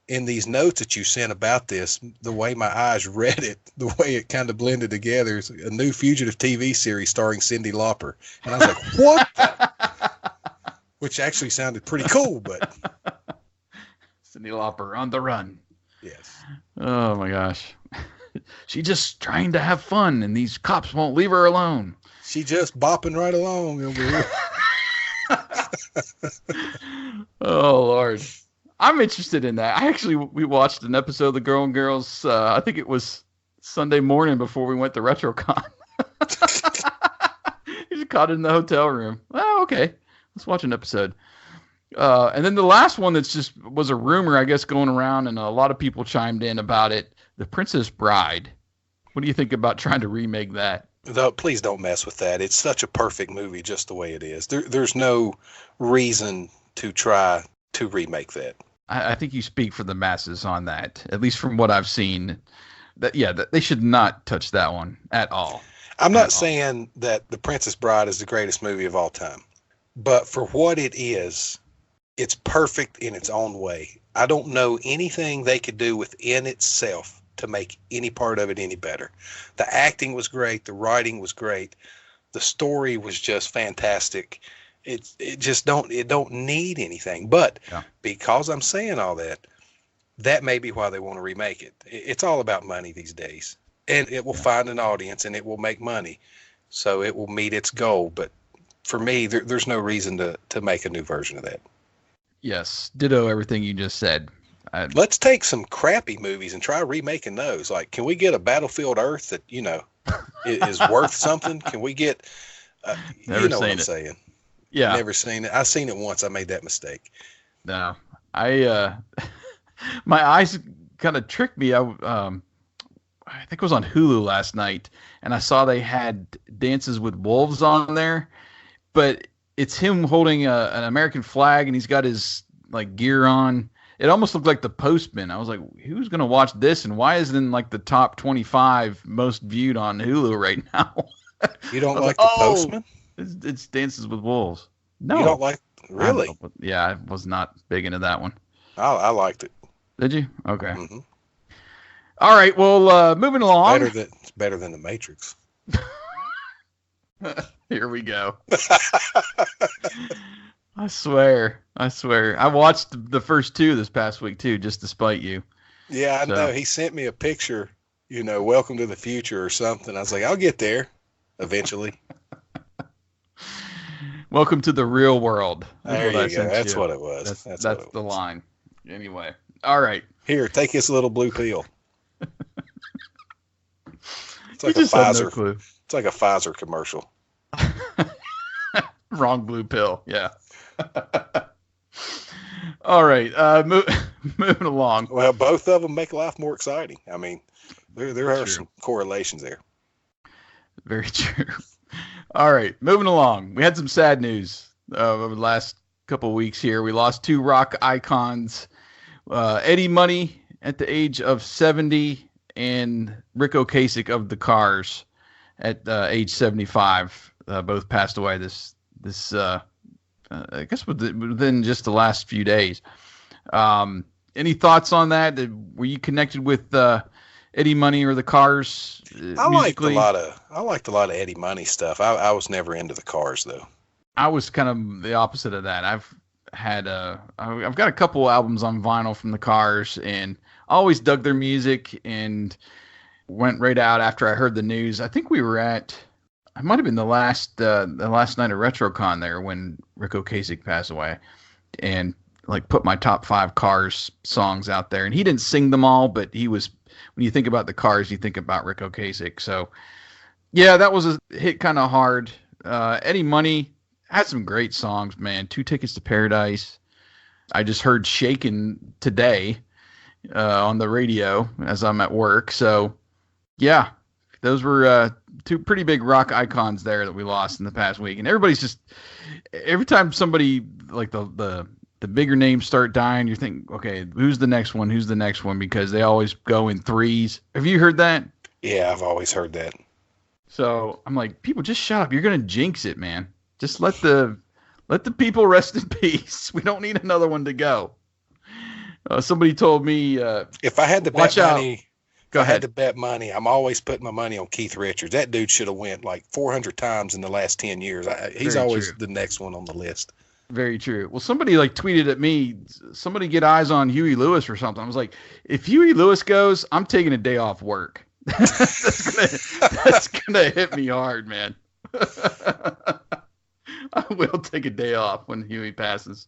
In these notes that you sent about this, the way my eyes read it, the way it kind of blended together, is a new Fugitive TV series starring Cyndi Lauper. And I was like, what? Which actually sounded pretty cool, but. Cyndi Lauper on the run. Yes. Oh, my gosh. She's just trying to have fun, and these cops won't leave her alone. She just bopping right along over here. Oh Lord, I'm interested in that. We watched an episode of the Golden Girls. I think it was Sunday morning before we went to RetroCon. You just caught it in the hotel room. Oh, okay, let's watch an episode. And then the last one that's just was a rumor, I guess, going around, and a lot of people chimed in about it. The Princess Bride. What do you think about trying to remake that? No, please don't mess with that. It's such a perfect movie just the way it is. There's no reason to try to remake that. I think you speak for the masses on that, at least from what I've seen. That they should not touch that one at all. I'm not saying that The Princess Bride is the greatest movie of all time, but for what it is, it's perfect in its own way. I don't know anything they could do within itself to make any part of it any better. The acting was great. The writing was great. The story was just fantastic. It don't need anything. But because I'm saying all that, that may be why they want to remake it. It's all about money these days, and it will find an audience and it will make money, so it will meet its goal. But for me, there's no reason to make a new version of that. Yes, ditto everything you just said. Let's take some crappy movies and try remaking those. Like, can we get a Battlefield Earth that is worth something? Can we get? Never what I'm seen it. saying? Yeah, never seen it. I've seen it once. I made that mistake. No, my eyes kind of tricked me. I think it was on Hulu last night, and I saw they had Dances with Wolves on there, but it's him holding an American flag, and he's got his like gear on. It almost looked like The Postman. I was like, who's going to watch this, and why is it in like the top 25 most viewed on Hulu right now? You don't like The Postman? It's Dances with Wolves. No. You don't like, really? Yeah, I was not big into that one. I liked it. Did you? Okay. Mm-hmm. All right. Well, moving along. It's better than The Matrix. Here we go. I swear. I watched the first two this past week too, just to spite you. Yeah, I know. He sent me a picture, Welcome to the Future or something. I was like, I'll get there eventually. Welcome to the real world. There you go. That's what it was. That's the line. Anyway. All right. Here, take this little blue pill. It's like a Pfizer. No clue. It's like a Pfizer commercial. Wrong blue pill. Yeah. All right. Moving along. Well, both of them make life more exciting. I mean, there are some correlations there. Very true. All right. Moving along. We had some sad news over the last couple of weeks here. We lost two rock icons, Eddie Money at the age of 70 and Rick Ocasek of the Cars at age 75. Both passed away this I guess within just the last few days. Any thoughts on that? Were you connected with Eddie Money or the Cars? I liked a lot of Eddie Money stuff. I was never into the Cars though. I was kind of the opposite of that. I've got a couple albums on vinyl from the Cars, and I always dug their music and went right out after I heard the news. I think we were it might have been the last night of RetroCon there when Rick Ocasek passed away, and like put my top 5 Cars songs out there. And he didn't sing them all, but he was, when you think about the Cars, you think about Rick Ocasek. So yeah, that was a hit kind of hard. Eddie Money had some great songs, man. 2 Tickets to Paradise. I just heard Shakin' today on the radio as I'm at work. So yeah, those were 2 pretty big rock icons there that we lost in the past week. And everybody's just, every time somebody like the bigger names start dying, you think, okay, who's the next one? Who's the next one? Because they always go in threes. Have you heard that? Yeah, I've always heard that. So I'm like, people, just shut up. You're going to jinx it, man. Just let the people rest in peace. We don't need another one to go. Somebody told me, if I had to bet money, Go ahead. I had to bet money, I'm always putting my money on Keith Richards. That dude should have went like 400 times in the last 10 years. He's Very always true. the next one on the list. Very true. Well, somebody like tweeted at me, somebody get eyes on Huey Lewis or something. I was like, if Huey Lewis goes, I'm taking a day off work. That's gonna hit me hard, man. I will take a day off when Huey passes.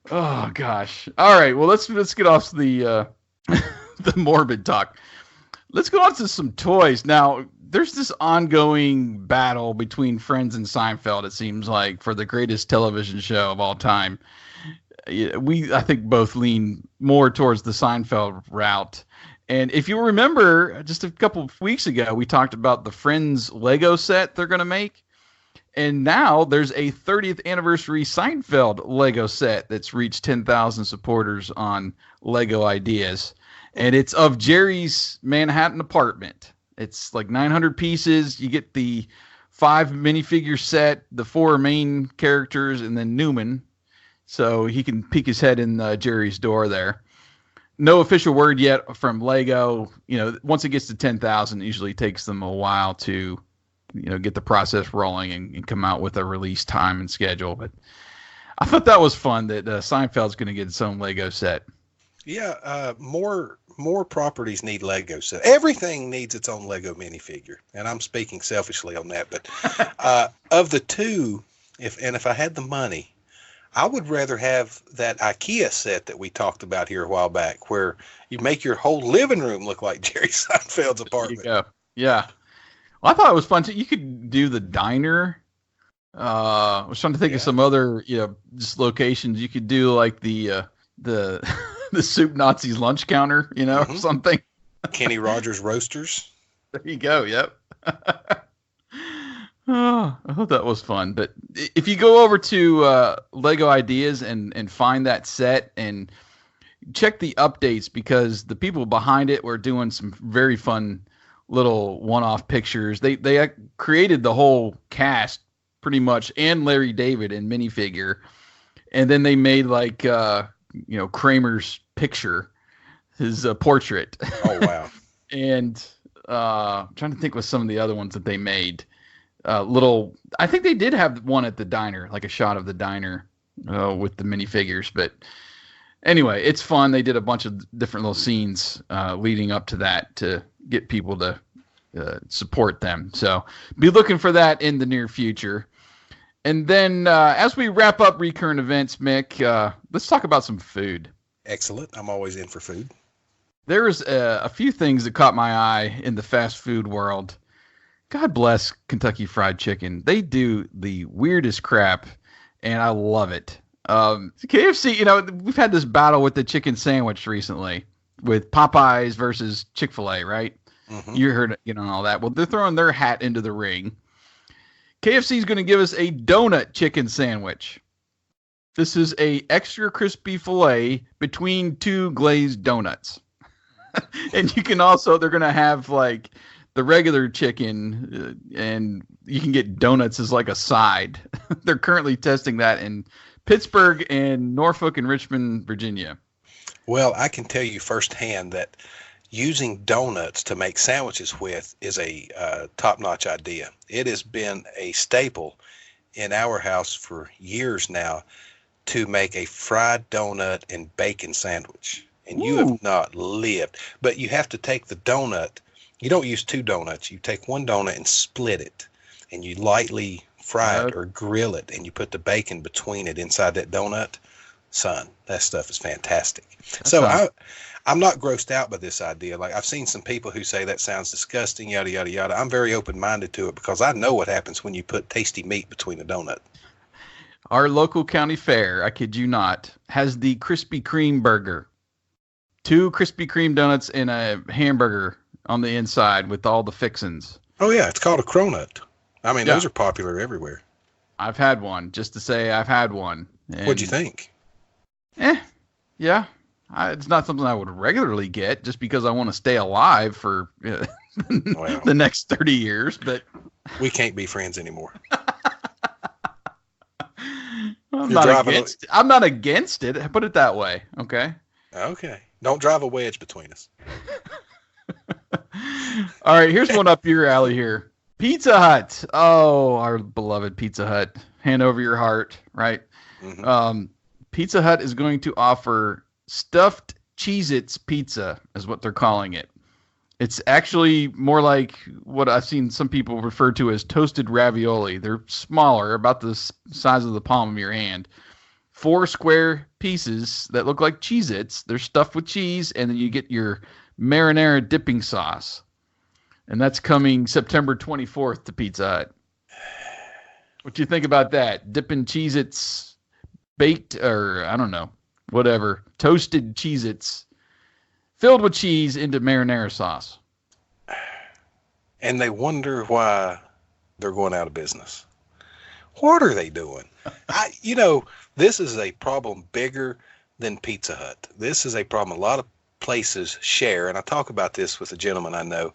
Oh gosh. All right. Well, let's get off the the morbid talk. Let's go on to some toys. Now, there's this ongoing battle between Friends and Seinfeld, it seems like, for the greatest television show of all time. I think, both lean more towards the Seinfeld route. And if you remember, just a couple of weeks ago, we talked about the Friends Lego set they're going to make. And now there's a 30th anniversary Seinfeld Lego set that's reached 10,000 supporters on Lego Ideas. And it's of Jerry's Manhattan apartment. It's like 900 pieces. You get the 5 minifigure set, the 4 main characters, and then Newman. So he can peek his head in Jerry's door there. No official word yet from Lego. You know, once it gets to 10,000, it usually takes them a while to, you know, get the process rolling and come out with a release time and schedule. But I thought that was fun that Seinfeld's going to get its own Lego set. Yeah, more properties need Lego set. Everything needs its own Lego minifigure, and I'm speaking selfishly on that. But of the two, if I had the money, I would rather have that IKEA set that we talked about here a while back, where you make your whole living room look like Jerry Seinfeld's apartment. There you go. Yeah. Well, I thought it was fun too. You could do the diner. I was trying to think of some other, just locations. You could do like the Soup Nazis lunch counter, or something. Kenny Rogers Roasters. There you go. Yep. Oh, I thought that was fun. But if you go over to Lego Ideas and find that set and check the updates, because the people behind it were doing some very fun little one-off pictures. They created the whole cast pretty much, and Larry David in minifigure, and then they made like Kramer's picture, his portrait. Oh wow! And I'm trying to think with some of the other ones that they made. I think they did have one at the diner, like a shot of the diner with the minifigures. But anyway, it's fun. They did a bunch of different little scenes leading up to that to get people to support them. So be looking for that in the near future. And then as we wrap up Recurrent Events, Mick, let's talk about some food. Excellent. I'm always in for food. There's a few things that caught my eye in the fast food world. God bless Kentucky Fried Chicken. They do the weirdest crap, and I love it. KFC, we've had this battle with the chicken sandwich recently with Popeyes versus Chick-fil-A, right? Mm-hmm. You heard, all that. Well, they're throwing their hat into the ring. KFC is going to give us a donut chicken sandwich. This is a extra crispy filet between 2 glazed donuts. And you can also, they're going to have like the regular chicken, and you can get donuts as like a side. They're currently testing that in Pittsburgh and Norfolk and Richmond, Virginia. Well, I can tell you firsthand that using donuts to make sandwiches with is a top-notch idea. It has been a staple in our house for years now to make a fried donut and bacon sandwich. And you have not lived. But you have to take the donut. You don't use 2 donuts. You take 1 donut and split it. And you lightly fry it or grill it. And you put the bacon between it inside that donut. Son, that stuff is fantastic. I'm not grossed out by this idea. Like, I've seen some people who say that sounds disgusting, yada, yada, yada. I'm very open-minded to it because I know what happens when you put tasty meat between a donut. Our local county fair, I kid you not, has the Krispy Kreme burger. 2 Krispy Kreme donuts and a hamburger on the inside with all the fixins. Oh, yeah. It's called a cronut. I mean, those are popular everywhere. I've had one, just to say I've had one. What'd you think? Yeah. It's not something I would regularly get just because I want to stay alive for the next 30 years. But we can't be friends anymore. I'm not against it. Put it that way. Okay. Okay. Don't drive a wedge between us. All right. Here's one up your alley here. Pizza Hut. Oh, our beloved Pizza Hut. Hand over your heart, right? Mm-hmm. Pizza Hut is going to offer stuffed Cheez-Its pizza, is what they're calling it. It's actually more like what I've seen some people refer to as toasted ravioli. They're smaller, about the size of the palm of your hand. 4 square pieces that look like Cheez-Its. They're stuffed with cheese, and then you get your marinara dipping sauce. And that's coming September 24th to Pizza Hut. What do you think about that? Dipping Cheez-Its baked, or I don't know, whatever, toasted Cheez-Its filled with cheese into marinara sauce. And they wonder why they're going out of business. What are they doing? This is a problem bigger than Pizza Hut. This is a problem a lot of places share, and I talk about this with a gentleman I know.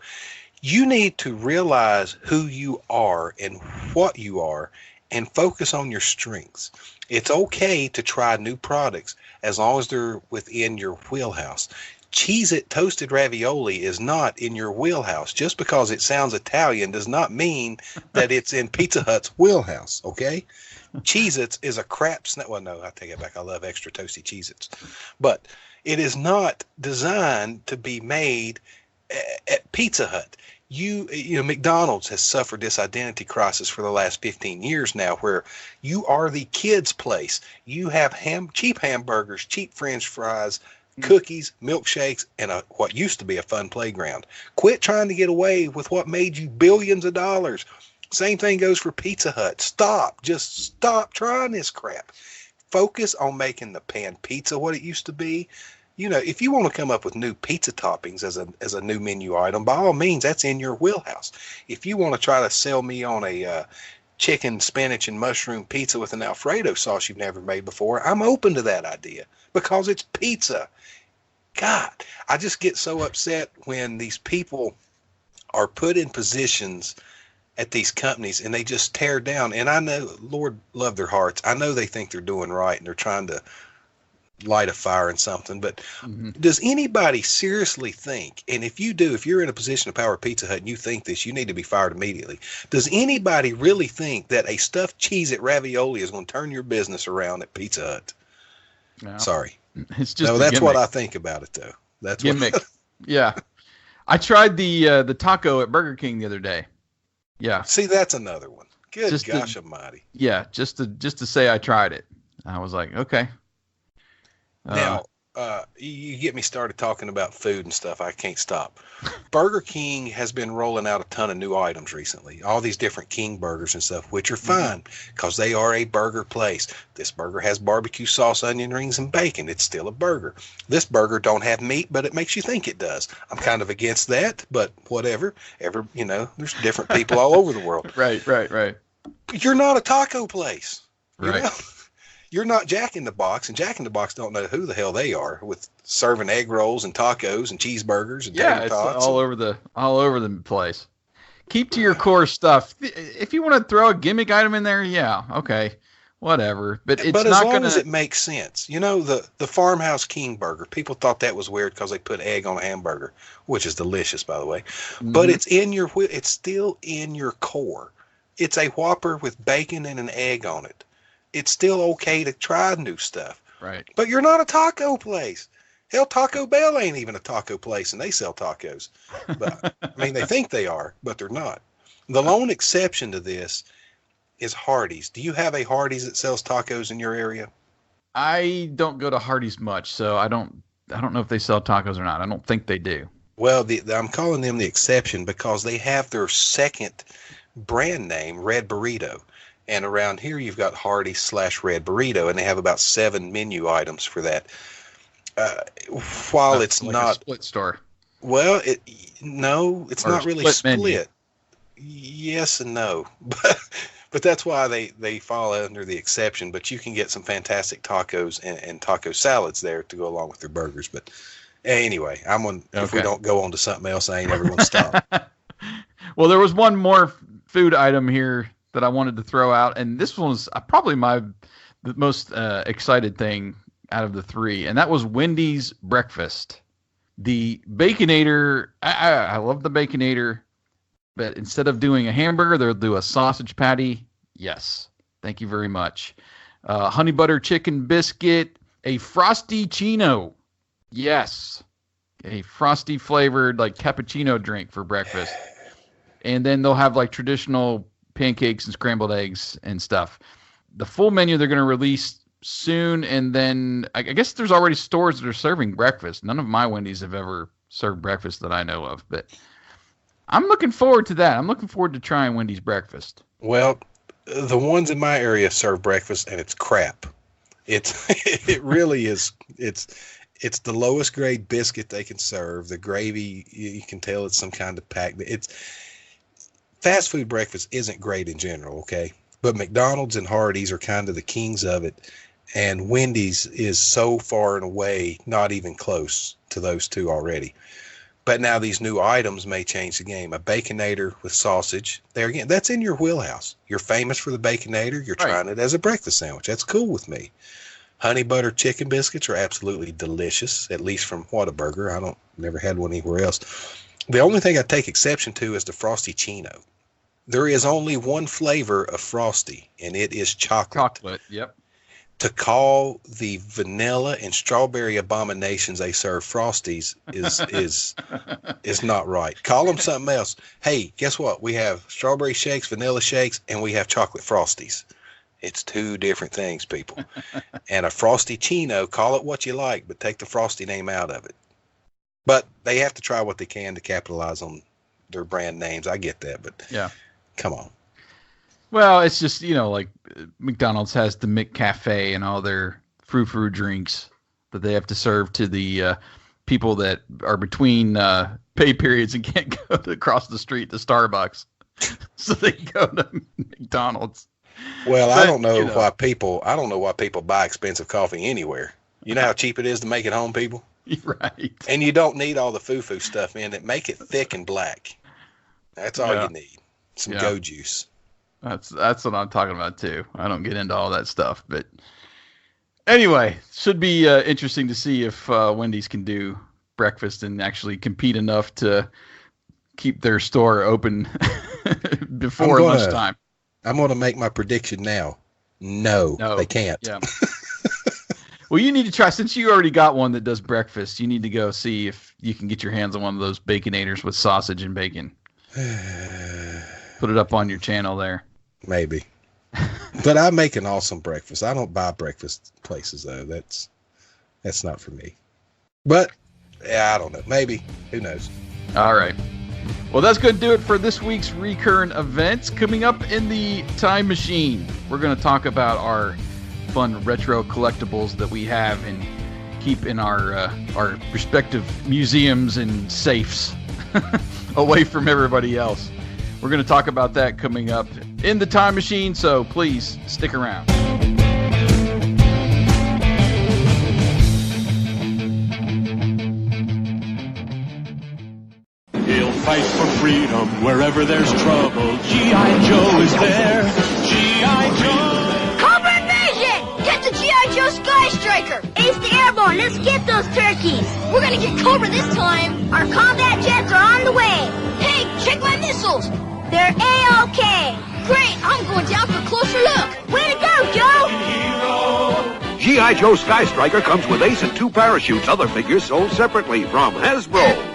You need to realize who you are and what you are and focus on your strengths. It's okay to try new products as long as they're within your wheelhouse. Cheez-It toasted ravioli is not in your wheelhouse. Just because it sounds Italian does not mean that it's in Pizza Hut's wheelhouse, okay? Cheez-Its is a crap snack. Well, no, I take it back. I love extra toasty Cheez-Its. But it is not designed to be made at Pizza Hut. McDonald's has suffered this identity crisis for the last 15 years now, where you are the kids' place. You have cheap hamburgers, cheap French fries, cookies, milkshakes, and what used to be a fun playground. Quit trying to get away with what made you billions of dollars. Same thing goes for Pizza Hut. Just stop trying this crap. Focus on making the pan pizza what it used to be. If you want to come up with new pizza toppings as a new menu item, by all means, that's in your wheelhouse. If you want to try to sell me on a chicken, spinach, and mushroom pizza with an Alfredo sauce you've never made before, I'm open to that idea because it's pizza. God, I just get so upset when these people are put in positions at these companies and they just tear down. And I know, Lord love their hearts, I know they think they're doing right and they're trying to light a fire in something, but does anybody seriously think, and if you're in a position of power at Pizza Hut and you think this, you need to be fired immediately. Does anybody really think that a stuffed Cheez-It ravioli is going to turn your business around at Pizza Hut? No. Sorry. It's just that's what I think about it, though. That's gimmick. Yeah. I tried the taco at Burger King the other day. Yeah. See, that's another one. Good gosh almighty. Yeah, just to say I tried it. I was like, okay. Now, you get me started talking about food and stuff. I can't stop. Burger King has been rolling out a ton of new items recently. All these different King burgers and stuff, which are fine because they are a burger place. This burger has barbecue sauce, onion rings, and bacon. It's still a burger. This burger don't have meat, but it makes you think it does. I'm kind of against that, but whatever. There's different people all over the world. Right. You're not a taco place. Right. You're not Jack in the Box, and Jack in the Box don't know who the hell they are with serving egg rolls and tacos and cheeseburgers and tater tots. It's all over the place. Keep to your core stuff. If you want to throw a gimmick item in there, yeah, okay, whatever. But it's as not long as it makes sense. The Farmhouse King burger, people thought that was weird because they put egg on a hamburger, which is delicious, by the way. But it's still in your core. It's a Whopper with bacon and an egg on it. It's still okay to try new stuff. Right. But you're not a taco place. Hell, Taco Bell ain't even a taco place, and they sell tacos. But they think they are, but they're not. The lone exception to this is Hardee's. Do you have a Hardee's that sells tacos in your area? I don't go to Hardee's much, so I don't know if they sell tacos or not. I don't think they do. Well, I'm calling them the exception because they have their second brand name, Red Burrito. And around here, you've got Hardee's / Red Burrito, and they have about 7 menu items for that. While it's like not a split store. Well, it's not really split. Menu. Yes and no, but that's why they fall under the exception. But you can get some fantastic tacos and taco salads there to go along with their burgers. But anyway, if we don't go on to something else, I ain't ever going to stop. Well, there was one more food item here that I wanted to throw out, and this one was probably the most excited thing out of the 3, and that was Wendy's breakfast. The Baconator, I love the Baconator, but instead of doing a hamburger, they'll do a sausage patty. Yes, thank you very much. Honey butter chicken biscuit, a frosty chino. Yes, a frosty flavored like cappuccino drink for breakfast, and then they'll have like traditional pancakes and scrambled eggs and stuff. The full menu they're going to release soon, and then I guess there's already stores that are serving breakfast. None of my Wendy's have ever served breakfast that I know of, but I'm looking forward to that. I'm looking forward to trying Wendy's breakfast. Well, the ones in my area serve breakfast, and it's crap. It really is. It's the lowest grade biscuit they can serve. The gravy, you can tell it's some kind of pack. Fast food breakfast isn't great in general, okay? But McDonald's and Hardee's are kind of the kings of it. And Wendy's is so far and away not even close to those two already. But now these new items may change the game. A Baconator with sausage. There again, that's in your wheelhouse. You're famous for the Baconator. You're trying it as a breakfast sandwich. That's cool with me. Honey butter chicken biscuits are absolutely delicious, at least from Whataburger. Never had one anywhere else. The only thing I take exception to is the Frosty Chino. There is only one flavor of Frosty, and it is chocolate. Chocolate, yep. To call the vanilla and strawberry abominations they serve Frosties is not right. Call them something else. Hey, guess what? We have strawberry shakes, vanilla shakes, and we have chocolate Frosties. It's two different things, people. And a Frosty Chino, call it what you like, but take the Frosty name out of it. But they have to try what they can to capitalize on their brand names. I get that, but yeah, come on. Well, it's just, like McDonald's has the McCafe and all their frou-frou drinks that they have to serve to the people that are between pay periods and can't go across the street to Starbucks. So they go to McDonald's. Well, I don't know why people buy expensive coffee anywhere. You know how cheap it is to make it home, people? Right. And you don't need all the foo-foo stuff in it. Make it thick and black. That's all you need. Some go juice. That's what I'm talking about too. I don't get into all that stuff, but anyway, should be interesting to see if Wendy's can do breakfast and actually compete enough to keep their store open before lunchtime. I'm going to make my prediction now. No, they can't. Yeah. Well, you need to try, since you already got one that does breakfast, you need to go see if you can get your hands on one of those Baconators with sausage and bacon. Put it up on your channel there. Maybe. But I make an awesome breakfast. I don't buy breakfast places, though. That's not for me. But, I don't know. Maybe. Who knows? All right. Well, that's going to do it for this week's Recurrent Events. Coming up in the Time Machine, we're going to talk about our fun retro collectibles that we have and keep in our respective museums and safes away from everybody else. We're going to talk about that coming up in the Time Machine, so please stick around. He'll fight for freedom wherever there's trouble. G.I. Joe is there. G.I. Joe. Get the G.I. Joe Sky Striker! Ace the Airborne, let's get those turkeys! We're gonna get Cobra this time! Our combat jets are on the way! Hey, check my missiles! They're A-OK! Great, I'm going down for a closer look! Way to go, Joe! G.I. Joe Sky Striker comes with Ace and 2 parachutes, other figures sold separately from Hasbro.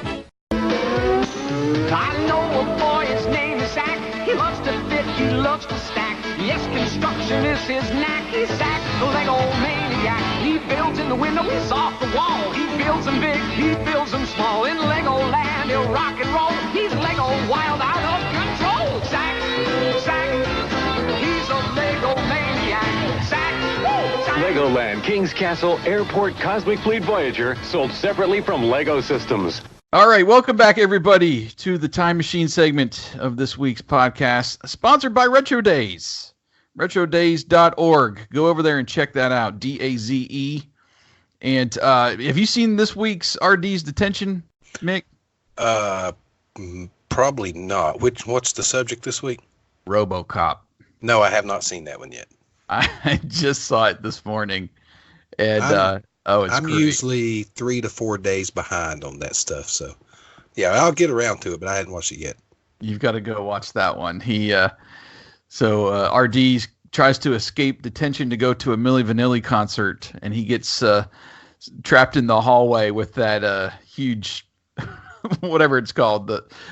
I know a boy, his name is Zach. He loves to fit, he loves to stack. Yes, construction is his knack. He's Zach, the Lego maniac. He builds in the window, he's off the wall. He builds them big, he builds them small. In Lego land, he'll rock and roll. He's Lego wild, out of control. Zach, he's a Lego maniac. Zach. Legoland, King's Castle, Airport, Cosmic Fleet Voyager, sold separately from Lego Systems. All right, welcome back, everybody, to the Time Machine segment of this week's podcast, sponsored by Retro Days. RetroDays.org. Go over there and check that out. DAZE. And have you seen this week's RD's detention, Mick? Probably not. What's the subject this week? RoboCop. No, I have not seen that one yet. I just saw it this morning, and I'm great. Usually 3 to 4 days behind on that stuff. So, yeah, I'll get around to it, but I hadn't watched it yet. You've got to go watch that one. RD tries to escape detention to go to a Milli Vanilli concert, and he gets trapped in the hallway with that huge, whatever it's called,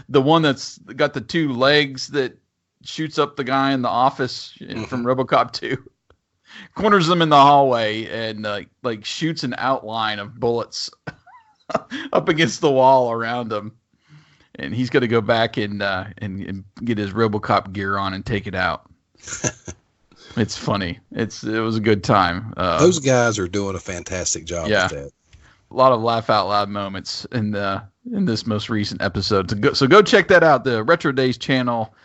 the one that's got the 2 legs that shoots up the guy in the office from RoboCop 2. Corners them in the hallway and shoots an outline of bullets up against the wall around him, and he's got to go back and get his RoboCop gear on and take it out. It's funny. It was a good time. Those guys are doing a fantastic job with that. A lot of laugh out loud moments in this most recent episode. So go check that out. The Retro Days channel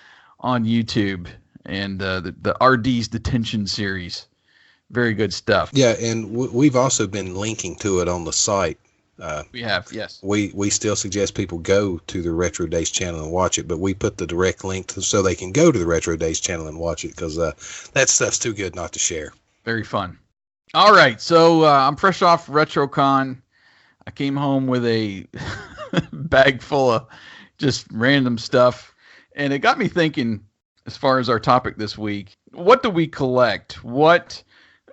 on YouTube. and the RD's Detention series. Very good stuff. Yeah, and we've also been linking to it on the site. We have, yes. We still suggest people go to the Retro Days channel and watch it, but we put the direct link so they can go to the Retro Days channel and watch it, because that stuff's too good not to share. Very fun. All right, so I'm fresh off RetroCon. I came home with a bag full of just random stuff, and it got me thinking, as far as our topic this week, what do we collect? What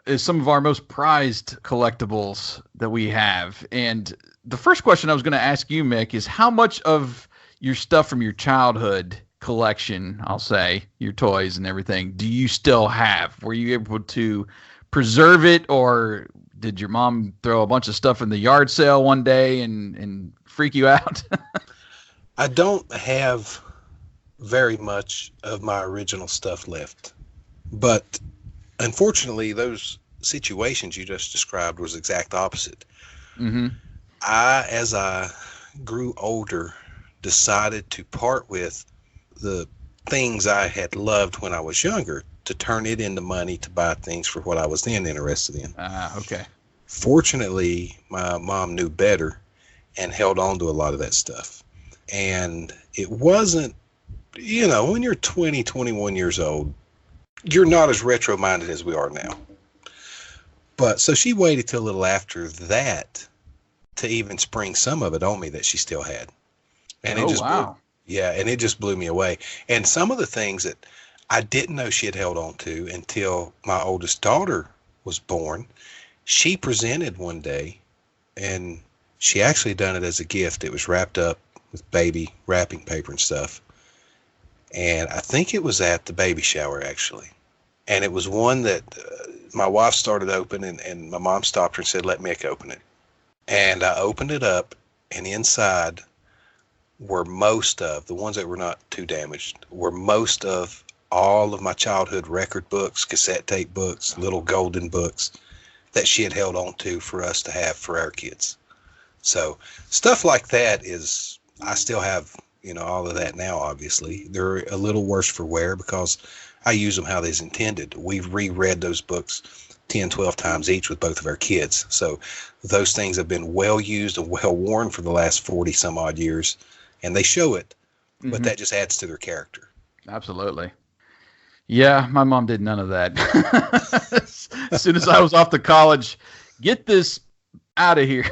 is some of our most prized collectibles that we have? And the first question I was going to ask you, Mick, is how much of your stuff from your childhood collection, I'll say, your toys and everything, do you still have? Were you able to preserve it, or did your mom throw a bunch of stuff in the yard sale one day and freak you out? I don't have very much of my original stuff left, but unfortunately, those situations you just described was exact opposite. Mm-hmm. As I grew older, decided to part with the things I had loved when I was younger to turn it into money to buy things for what I was then interested in. Okay. Fortunately, my mom knew better and held on to a lot of that stuff. And it wasn't, when you're 20, 21 years old, you're not as retro-minded as we are now. But so she waited till a little after that to even spring some of it on me that she still had. And it just and it just blew me away. And some of the things that I didn't know she had held on to until my oldest daughter was born, she presented one day, and she actually done it as a gift. It was wrapped up with baby wrapping paper and stuff. And I think it was at the baby shower, actually. And it was one that my wife started opening, and my mom stopped her and said, "Let Mick open it." And I opened it up, and inside were most of, the ones that were not too damaged, were most of all of my childhood record books, cassette tape books, little golden books that she had held on to for us to have for our kids. So stuff like that is, I still have, all of that now, obviously. They're a little worse for wear because I use them how they's intended. We've reread those books 10, 12 times each with both of our kids. So those things have been well used and well worn for the last 40 some odd years, and they show it, but that just adds to their character. Absolutely. Yeah, my mom did none of that. As soon as I was off to college, get this out of here.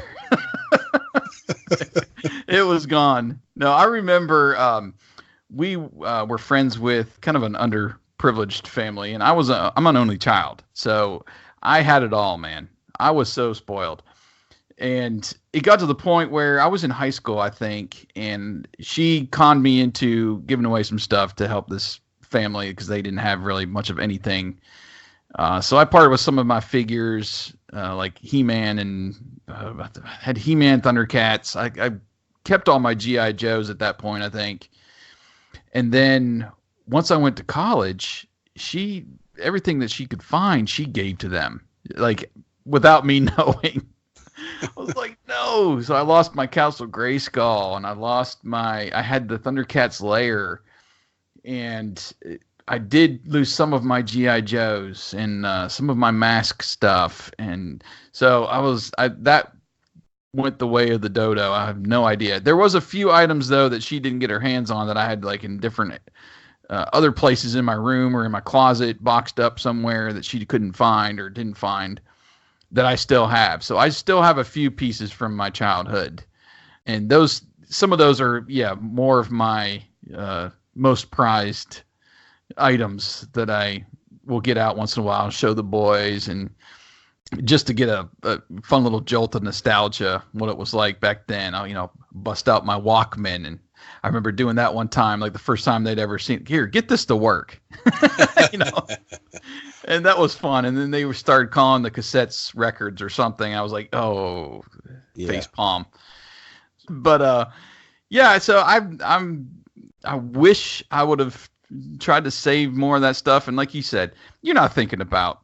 It was gone. No, I remember we were friends with kind of an underprivileged family, and I'm an only child. So I had it all, man. I was so spoiled. And it got to the point where I was in high school, I think, and she conned me into giving away some stuff to help this family because they didn't have really much of anything. So I parted with some of my figures, like He-Man, and had He-Man, Thundercats. I kept all my G.I. Joes at that point, I think. And then once I went to college, everything that she could find, she gave to them, like without me knowing. I was like, no. So I lost my Castle Grayskull, and I had the Thundercats lair, and I did lose some of my G.I. Joes and some of my mask stuff. And so that went the way of the dodo. I have no idea. There was a few items, though, that she didn't get her hands on that I had like in different other places in my room or in my closet, boxed up somewhere that she couldn't find or didn't find, that I still have. So I still have a few pieces from my childhood. And some of those are, more of my most prized items that I will get out once in a while and show the boys, and just to get a fun little jolt of nostalgia, what it was like back then. I'll, bust out my Walkman, and I remember doing that one time, like the first time they'd ever seen, here, get this to work, and that was fun. And then they started calling the cassettes records or something. I was like, oh, face palm. But so I wish I would have tried to save more of that stuff. And like you said, you're not thinking about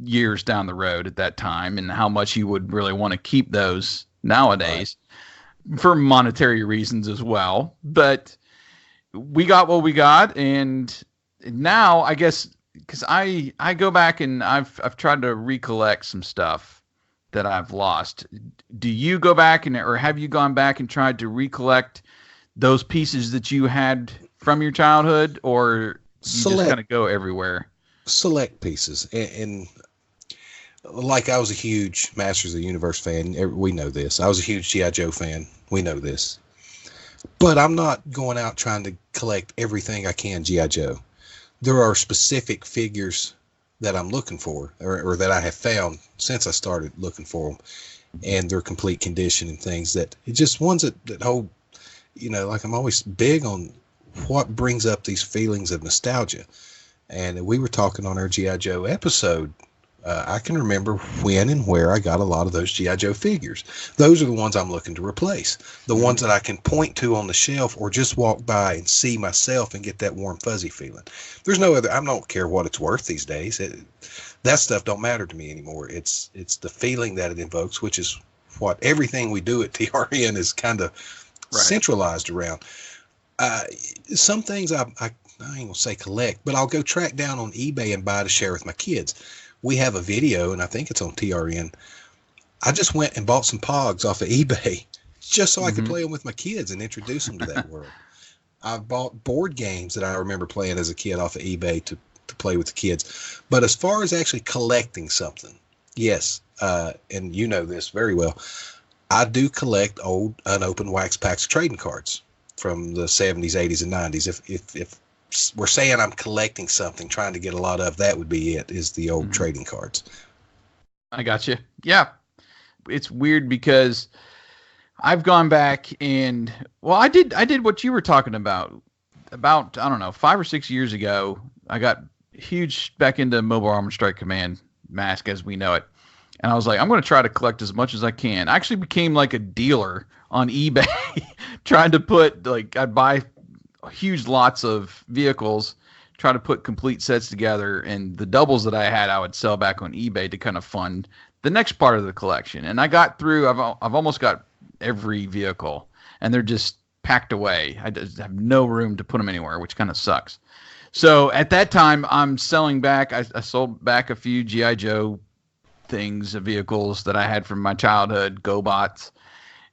years down the road at that time and how much you would really want to keep those nowadays, for monetary reasons as well. But we got what we got, and now I guess because I go back and I've tried to recollect some stuff that I've lost. Do you go back or have you gone back and tried to recollect those pieces that you had from your childhood, or you just kind of go everywhere? Select pieces. And like, I was a huge Masters of the Universe fan. We know this. I was a huge G.I. Joe fan. We know this. But I'm not going out trying to collect everything I can G.I. Joe. There are specific figures that I'm looking for, or that I have found since I started looking for them, and their complete condition and things that it's just ones that hold, like, I'm always big on what brings up these feelings of nostalgia. And we were talking on our G.I. Joe episode. I can remember when and where I got a lot of those G.I. Joe figures. Those are the ones I'm looking to replace. The ones that I can point to on the shelf or just walk by and see myself and get that warm, fuzzy feeling. There's no other, I don't care what it's worth these days. That stuff don't matter to me anymore. It's the feeling that it invokes, which is what everything we do at TRN is kind of centralized around. Some things I ain't gonna say collect, but I'll go track down on eBay and buy to share with my kids. We have a video, and I think it's on TRN. I just went and bought some Pogs off of eBay just so I could play them with my kids and introduce them to that world. I've bought board games that I remember playing as a kid off of eBay to play with the kids. But as far as actually collecting something, yes, and you know this very well, I do collect old unopened wax packs of trading cards from the 70s, 80s, and 90s. If we're saying I'm collecting something, trying to get a lot of, that would be it, is the old trading cards. I got you. Yeah. It's weird because I've gone back and, well, I did what you were talking about, I don't know, 5 or 6 years ago. I got huge back into Mobile Armored Strike Command mask as we know it. And I was like, I'm going to try to collect as much as I can. I actually became like a dealer on eBay trying to put, like, I'd buy huge lots of vehicles, try to put complete sets together, and the doubles that I had I would sell back on eBay to kind of fund the next part of the collection. And I got through, I've almost got every vehicle, and they're just packed away. I just have no room to put them anywhere, which kind of sucks. So at that time, I'm selling back. I sold back a few G.I. Joe things, vehicles that I had from my childhood, GoBots.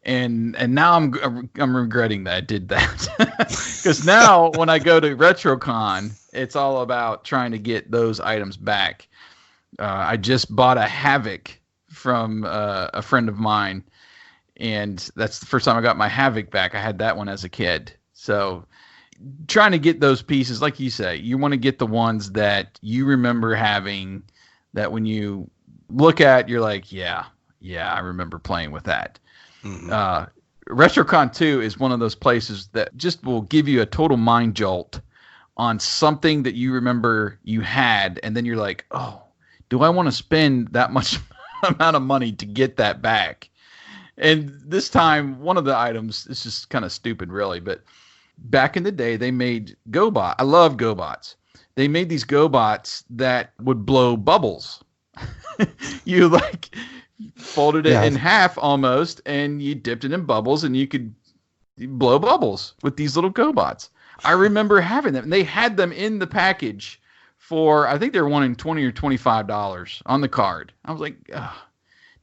And now I'm regretting that I did that, because now when I go to RetroCon, it's all about trying to get those items back. I just bought a Havoc from a friend of mine, and that's the first time I got my Havoc back. I had that one as a kid. So trying to get those pieces, like you say, you want to get the ones that you remember having, that when you look at, you're like, yeah, I remember playing with that. RetroCon 2 is one of those places that just will give you a total mind jolt on something that you remember you had, and then you're like, oh, do I want to spend that much amount of money to get that back? And this time, one of the items is just kind of stupid, really, but back in the day, they made GoBot. I love GoBots. They made these GoBots that would blow bubbles. You like folded it in half almost, and you dipped it in bubbles, and you could blow bubbles with these little GoBots. I remember having them, and they had them in the package for, I think they were wanting $20 or $25 on the card. I was like,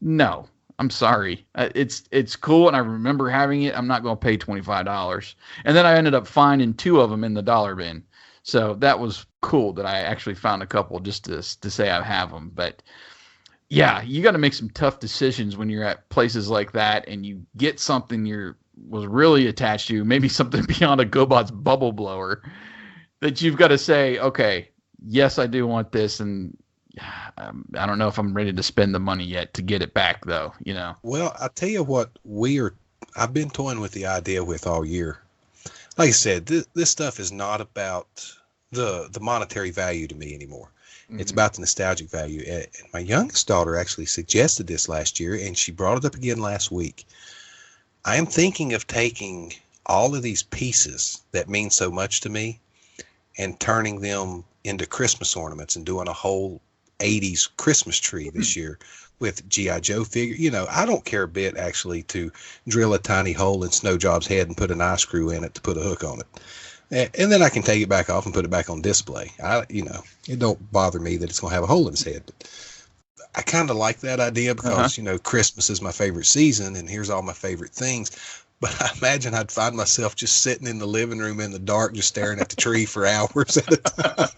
no, I'm sorry. It's cool, and I remember having it. I'm not going to pay $25. And then I ended up finding 2 of them in the dollar bin. So that was cool that I actually found a couple just to say I have them. But yeah, you got to make some tough decisions when you're at places like that and you get something was really attached to, maybe something beyond a GoBot's bubble blower, that you've got to say, okay, yes, I do want this, and I don't know if I'm ready to spend the money yet to get it back, though. Well, I'll tell you what I've been toying with the idea with all year. Like I said, this stuff is not about the monetary value to me anymore. It's about the nostalgic value. And my youngest daughter actually suggested this last year, and she brought it up again last week. I am thinking of taking all of these pieces that mean so much to me and turning them into Christmas ornaments and doing a whole 80s Christmas tree this year with G.I. Joe figure. I don't care a bit, actually, to drill a tiny hole in Snowjob's head and put an eye screw in it to put a hook on it. And then I can take it back off and put it back on display. It don't bother me that it's going to have a hole in its head. But I kind of like that idea because, Christmas is my favorite season and here's all my favorite things. But I imagine I'd find myself just sitting in the living room in the dark, just staring at the tree for hours at a time.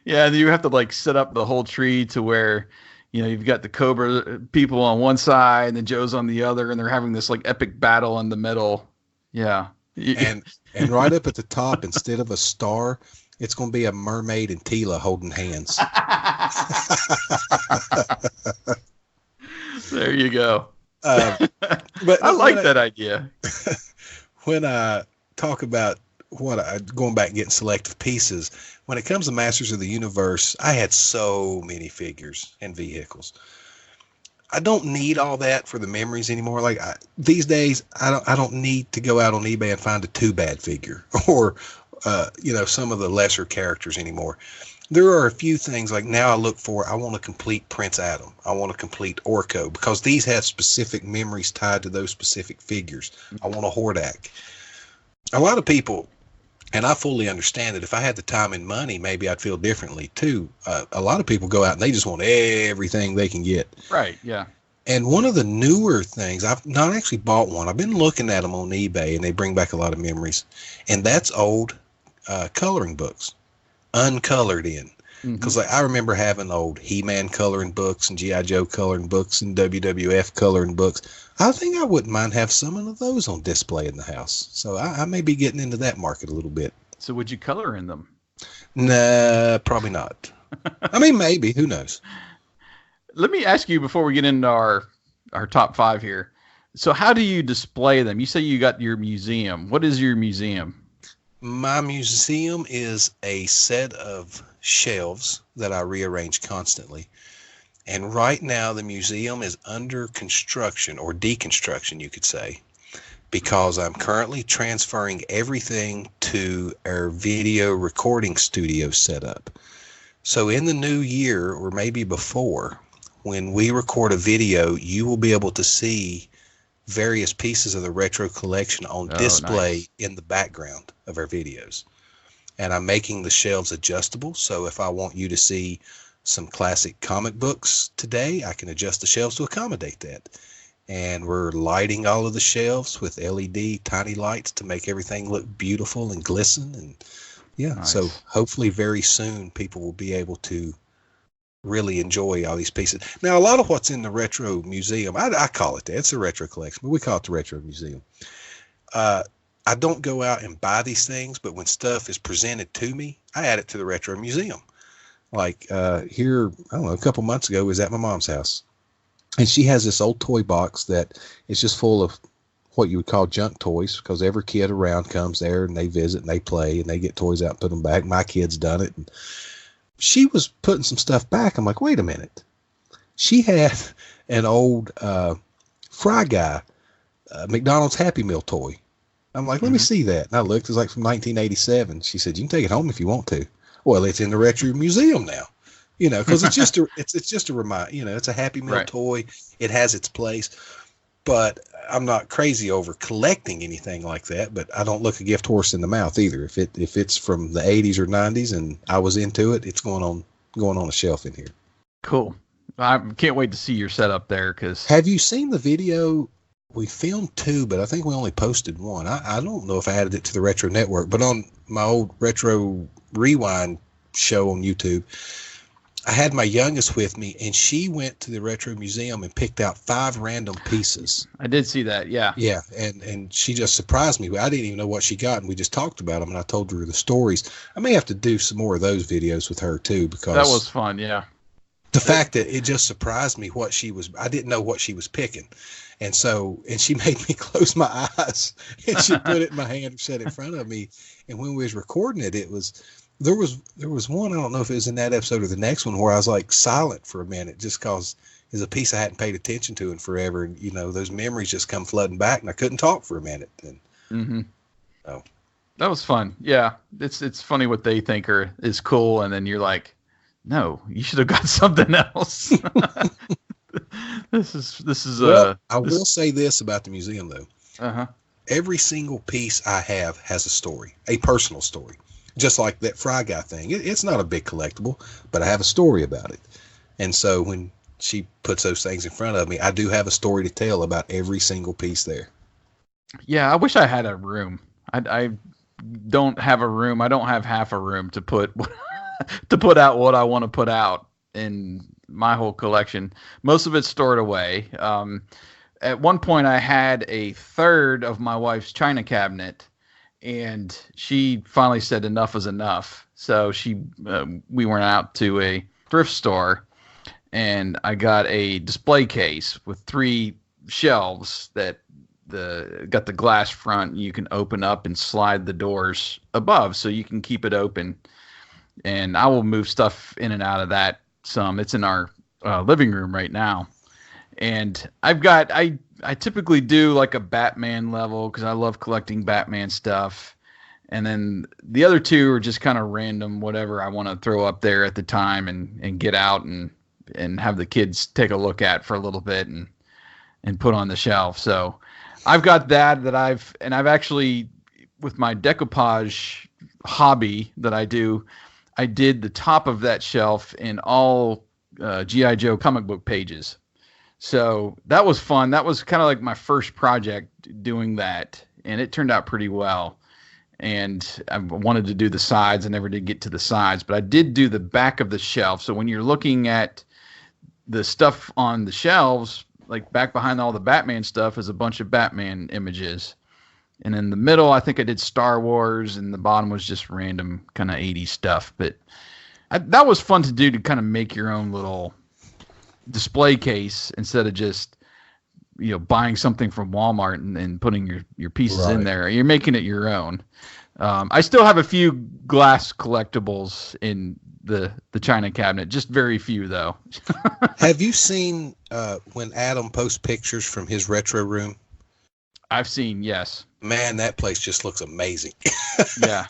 Yeah, you have to like set up the whole tree to where, you've got the Cobra people on one side and then Joe's on the other, and they're having this like epic battle in the middle. Yeah. And right up at the top, instead of a star, it's going to be a mermaid and Tila holding hands. There you go. But I like that idea. When I talk about going back and getting selective pieces, when it comes to Masters of the Universe, I had so many figures and vehicles. I don't need all that for the memories anymore. Like these days, I don't need to go out on eBay and find a Too Bad figure or some of the lesser characters anymore. There are a few things like now I want a complete Prince Adam. I want a complete Orko because these have specific memories tied to those specific figures. I want a Hordak. A lot of people, and I fully understand that if I had the time and money, maybe I'd feel differently too. A lot of people go out and they just want everything they can get. Right. Yeah. And one of the newer things, I've not actually bought one. I've been looking at them on eBay and they bring back a lot of memories. And that's old coloring books, uncolored in. Because I remember having old He-Man coloring books and G.I. Joe coloring books and WWF coloring books. I think I wouldn't mind have some of those on display in the house. So I may be getting into that market a little bit. So would you color in them? Nah, probably not. I mean, maybe. Who knows? Let me ask you before we get into our top 5 here. So how do you display them? You say you got your museum. What is your museum? My museum is a set of shelves that I rearrange constantly. And right now the museum is under construction or deconstruction, you could say, because I'm currently transferring everything to our video recording studio setup. So in the new year or maybe before, when we record a video, you will be able to see various pieces of the retro collection on display in the background of our videos. And I'm making the shelves adjustable. So if I want you to see some classic comic books today, I can adjust the shelves to accommodate that. And we're lighting all of the shelves with LED tiny lights to make everything look beautiful and glisten. And so hopefully very soon people will be able to really enjoy all these pieces. Now, a lot of what's in the retro museum, I call it that. It's a retro collection, but we call it the retro museum. I don't go out and buy these things, but when stuff is presented to me, I add it to the retro museum. Like here, I don't know, a couple months ago, I was at my mom's house, and she has this old toy box that is just full of what you would call junk toys, because every kid around comes there and they visit and they play and they get toys out and put them back. My kid's done it. And she was putting some stuff back. I'm like, wait a minute. She had an old Fry Guy McDonald's Happy Meal toy. I'm like, let me see that. And I looked, it was like from 1987. She said, you can take it home if you want to. Well, it's in the retro museum now, because it's just a remind, it's a Happy Meal toy. It has its place, but I'm not crazy over collecting anything like that, but I don't look a gift horse in the mouth either. If it's from the 80s or 90s and I was into it, it's going on a shelf in here. Cool. I can't wait to see your setup there. Have you seen the video? We filmed 2, but I think we only posted 1. I don't know if I added it to the Retro Network, but on my old Retro Rewind show on YouTube, I had my youngest with me, and she went to the Retro Museum and picked out 5 random pieces. I did see that, yeah. Yeah, and she just surprised me. I didn't even know what she got, and we just talked about them, and I told her the stories. I may have to do some more of those videos with her, too, because... That was fun, yeah. The fact that it just surprised me I didn't know what she was picking. And she made me close my eyes, and she put it in my hand and set it in front of me. And when we was recording it, there was one, I don't know if it was in that episode or the next one, where I was like silent for a minute, just cause it's a piece I hadn't paid attention to in forever. And, those memories just come flooding back, and I couldn't talk for a minute. And so that was fun. Yeah. It's funny what they think is cool. And then you're like, no, you should have got something else. This is I will say this about the museum though. every single piece I have has a story, a personal story. Just like that Fry Guy thing. It's not a big collectible, but I have a story about it. And so when she puts those things in front of me, I do have a story to tell about every single piece there. Yeah, I wish I had a room. I don't have a room. I don't have half a room to put to put out what I want to put out in my whole collection. Most of it's stored away. At one point, I had a third of my wife's china cabinet, and she finally said enough is enough. So we went out to a thrift store, and I got a display case with 3 shelves that got the glass front. You can open up and slide the doors above, so you can keep it open. And I will move stuff in and out of that some. It's in our living room right now. And I typically do like a Batman level because I love collecting Batman stuff. And then the other 2 are just kind of random, whatever I want to throw up there at the time and get out and have the kids take a look at for a little bit and put on the shelf. So I've got that I've actually, with my decoupage hobby that I do, I did the top of that shelf in all G.I. Joe comic book pages. So that was fun. That was kind of like my first project doing that, and it turned out pretty well. And I wanted to do the sides. I never did get to the sides, but I did do the back of the shelf. So when you're looking at the stuff on the shelves, like back behind all the Batman stuff is a bunch of Batman images. And in the middle, I think I did Star Wars, and the bottom was just random kind of 80s stuff. But that was fun to do, to kind of make your own little display case instead of just, buying something from Walmart and putting your pieces in there. You're making it your own. I still have a few glass collectibles in the china cabinet, just very few though. Have you seen when Adam posts pictures from his retro room? I've seen, yes. Man, that place just looks amazing. Yeah.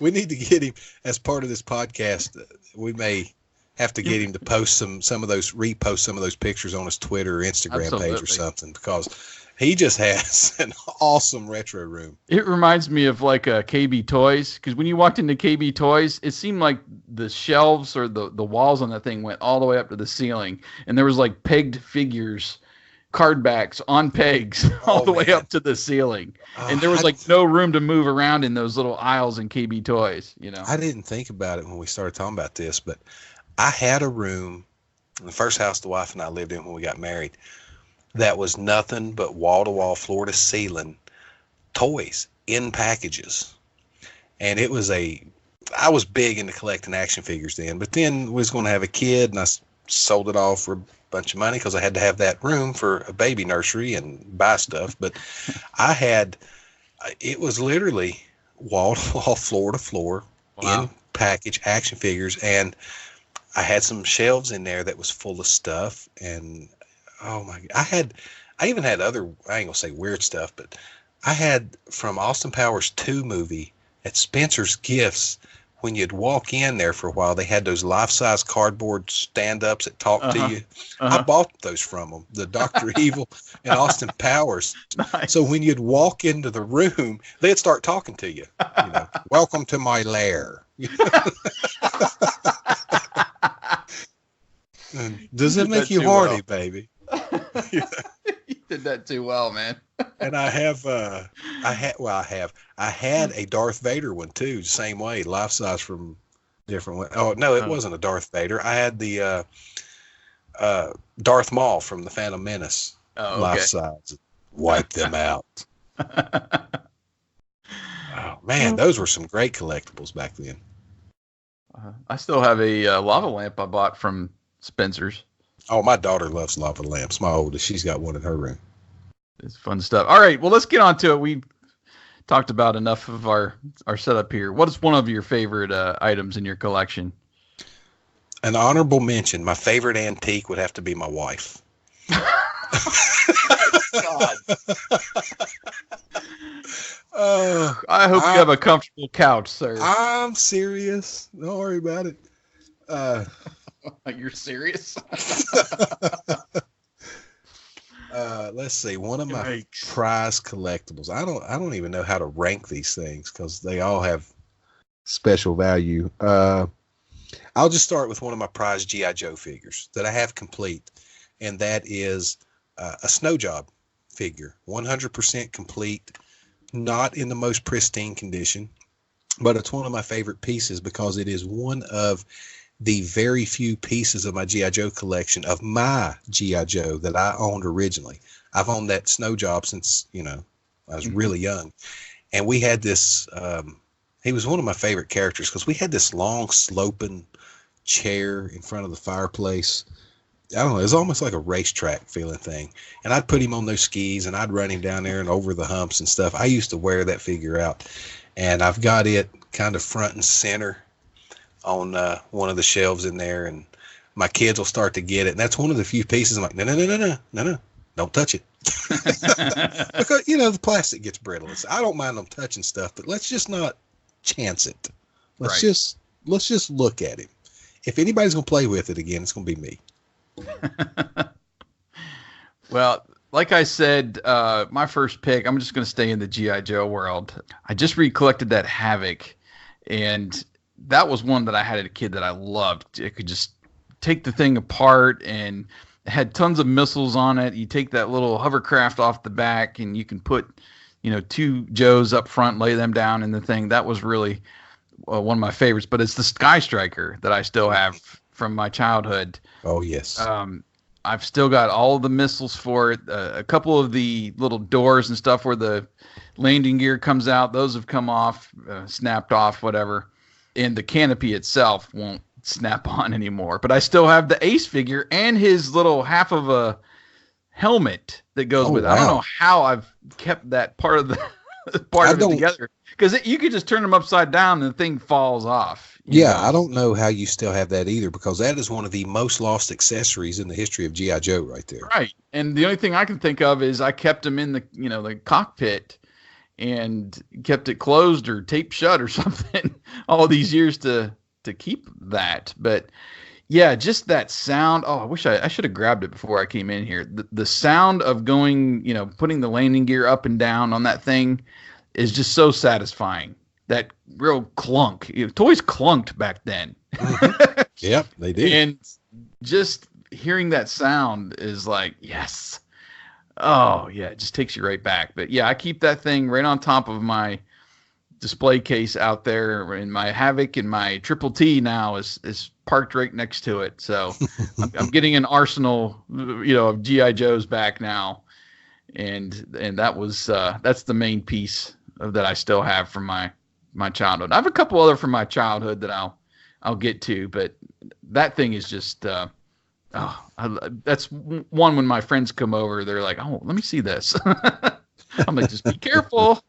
We need to get him as part of this podcast. We may have to get him to post repost some of those pictures on his Twitter or Instagram page or something, because he just has an awesome retro room. It reminds me of like a KB Toys, because when you walked into KB Toys, it seemed like the shelves or the walls on that thing went all the way up to the ceiling, and there was like pegged figures, card backs on pegs all the way up to the ceiling. And there was like no room to move around in those little aisles in KB Toys, I didn't think about it when we started talking about this, but I had a room in the first house the wife and I lived in when we got married that was nothing but wall-to-wall, floor-to-ceiling toys in packages. And I was big into collecting action figures then, but then we was going to have a kid, and I sold it all for a bunch of money because I had to have that room for a baby nursery and buy stuff. But it was literally wall-to-wall, floor-to-floor, in package action figures. And I had some shelves in there that was full of stuff, and oh my God, I even had other, I ain't gonna say weird stuff, but I had from Austin Powers 2 movie at Spencer's Gifts, when you'd walk in there for a while, they had those life-size cardboard stand-ups that talk to you. I bought those from them, the Dr. Evil and Austin Powers. Nice. So when you'd walk into the room, they'd start talking to you. Welcome to my lair. Does it make you horny, baby? You did that too well, man. And I had a Darth Vader one too, same way, life size from different one. Oh no, it wasn't a Darth Vader. I had the Darth Maul from the Phantom Menace, life size. Wipe them out. Oh man, those were some great collectibles back then. I still have a lava lamp I bought from Spencer's. Oh, my daughter loves lava lamps. My oldest, she's got one in her room. It's fun stuff. All right, well, let's get on to it. We talked about enough of our setup here. What is one of your favorite items in your collection? An honorable mention. My favorite antique would have to be my wife. God. I hope you have a comfortable couch, sir. I'm serious. Don't worry about it. You're serious? let's see. One of my Remakes. prize collectibles. I don't even know how to rank these things because they all have special value. I'll just start with one of my prized G.I. Joe figures that I have complete, and that is a snow job figure, 100% complete, not in the most pristine condition, but it's one of my favorite pieces because it is one of the very few pieces of my G.I. Joe collection of my G.I. Joe that I owned originally. I've owned that snow job since, I was really young. And we had this, he was one of my favorite characters because we had this long sloping chair in front of the fireplace. I don't know, it was almost like a racetrack feeling thing. And I'd put him on those skis and I'd run him down there and over the humps and stuff. I used to wear that figure out. And I've got it kind of front and center on one of the shelves in there. And my kids will start to get it. And that's one of the few pieces I'm like, no, don't touch it. Because, the plastic gets brittle. I don't mind them touching stuff, but let's just not chance it. Let's just look at him. If anybody's going to play with it again, it's going to be me. Well, like I said, my first pick, I'm just going to stay in the G.I. Joe world. I just recollected that Havoc, and that was one that I had as a kid that I loved. It could just take the thing apart, and it had tons of missiles on it. You take that little hovercraft off the back, and you can put, 2 Joes up front, lay them down in the thing. That was really one of my favorites, but it's the Sky Striker that I still have from my childhood. Oh, yes. I've still got all of the missiles for it. A couple of the little doors and stuff where the landing gear comes out, those have come off, snapped off, whatever. And the canopy itself won't snap on anymore. But I still have the Ace figure and his little half of a helmet that goes with it. Wow. I don't know how I've kept that part of the of it together. Because you could just turn them upside down and the thing falls off. I don't know how you still have that either, because that is one of the most lost accessories in the history of G.I. Joe right there. Right. And the only thing I can think of is I kept them in the cockpit and kept it closed or taped shut or something all these years to keep that. But yeah, just that sound. Oh, I wish I should have grabbed it before I came in here. The sound of going, putting the landing gear up and down on that thing is just so satisfying. That real clunk. Toys clunked back then. Mm-hmm. Yep, they did. And just hearing that sound is like, yes. Oh, yeah, it just takes you right back. But yeah, I keep that thing right on top of my display case out there, and my Havoc and my Triple T now is parked right next to it. So I'm getting an arsenal, of G.I. Joes back now. And that was that's the main piece that I still have from my childhood. I have a couple other from my childhood that I'll get to, but that thing is just that's one when my friends come over, they're like, oh, let me see this. I'm like, just be careful.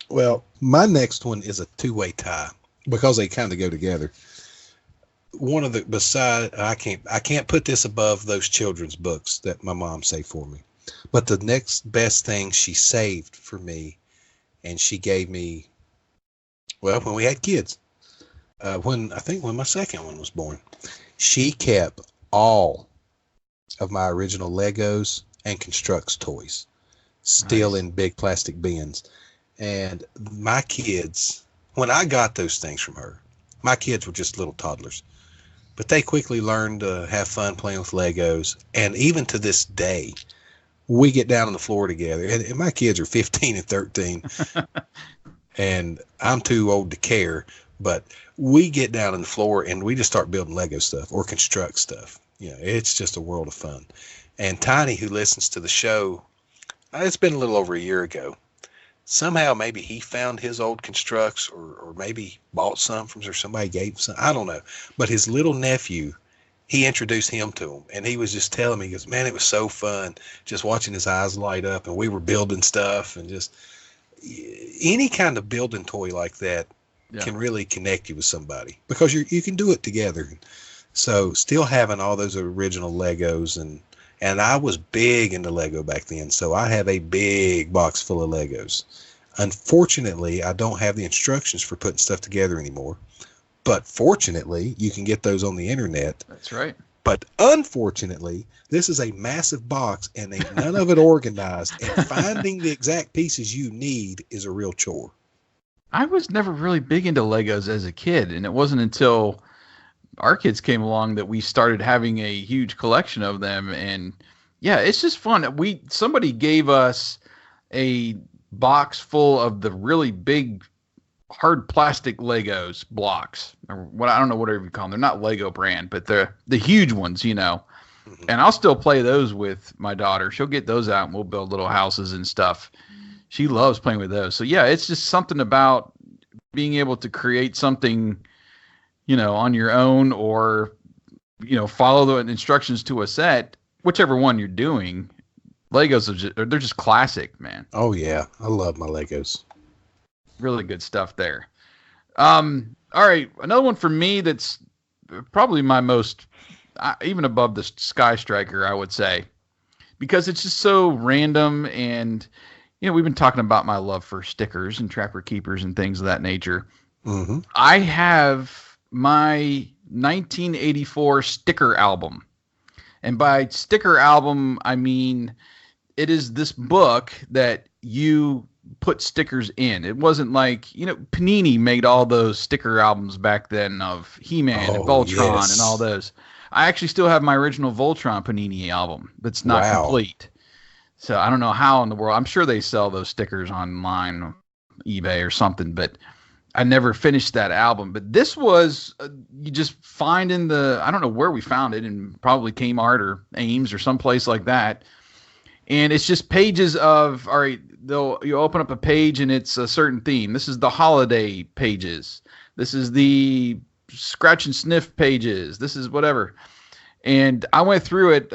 Well, my next one is a two-way tie because they kind of go together. One of the I can't put this above those children's books that my mom saved for me, but the next best thing she saved for me, and she gave me, when we had kids, when my second one was born, she kept all of my original Legos and Constructs toys still in big plastic bins. And my kids, when I got those things from her, my kids were just little toddlers, but they quickly learned to have fun playing with Legos. And even to this day, we get down on the floor together, and my kids are 15 and 13, and I'm too old to care, but we get down on the floor and we just start building Lego stuff or construct stuff. It's just a world of fun. And Tiny, who listens to the show, it's been a little over a year ago. Somehow maybe he found his old constructs or maybe bought some from, or somebody gave him some. I don't know. But his little nephew, he introduced him to him, and he was just telling me, he goes, man, it was so fun just watching his eyes light up, and we were building stuff, and just any kind of building toy like that can really connect you with somebody because you can do it together. So still having all those original Legos, and I was big into Lego back then, so I have a big box full of Legos. Unfortunately, I don't have the instructions for putting stuff together anymore. But fortunately, you can get those on the internet. That's right. But unfortunately, this is a massive box and ain't none of it organized. And finding the exact pieces you need is a real chore. I was never really big into Legos as a kid, and it wasn't until our kids came along that we started having a huge collection of them. And yeah, it's just fun. Somebody gave us a box full of the really big hard plastic Legos blocks, or what, I don't know, whatever you call them. They're not Lego brand, but they're the huge ones, you know. And I'll still play those with my daughter. She'll get those out and we'll build little houses and stuff. She loves playing with those. So yeah, it's just something about being able to create something, you know, on your own, or, you know, follow the instructions to a set, whichever one you're doing. Legos they're just classic, man. Oh yeah, I love my Legos. Really good stuff there. All right, another one for me that's probably my most, even above the Sky Striker, I would say, because it's just so random. And you know, we've been talking about my love for stickers and Trapper Keepers and things of that nature. Mm-hmm. I have my 1984 sticker album, and by sticker album I mean it is this book that you put stickers in. It wasn't like, you know, Panini made all those sticker albums back then of He-Man and Voltron and all those. I actually still have my original Voltron Panini album that's not complete. So I don't know how in the world. I'm sure they sell those stickers online, eBay or something, but I never finished that album. But this was, you just find in the, I don't know where we found it, and probably Kmart or Ames or someplace like that. And it's just pages of, all right, you open up a page and it's a certain theme. This is the holiday pages. This is the scratch and sniff pages. This is whatever. And I went through it,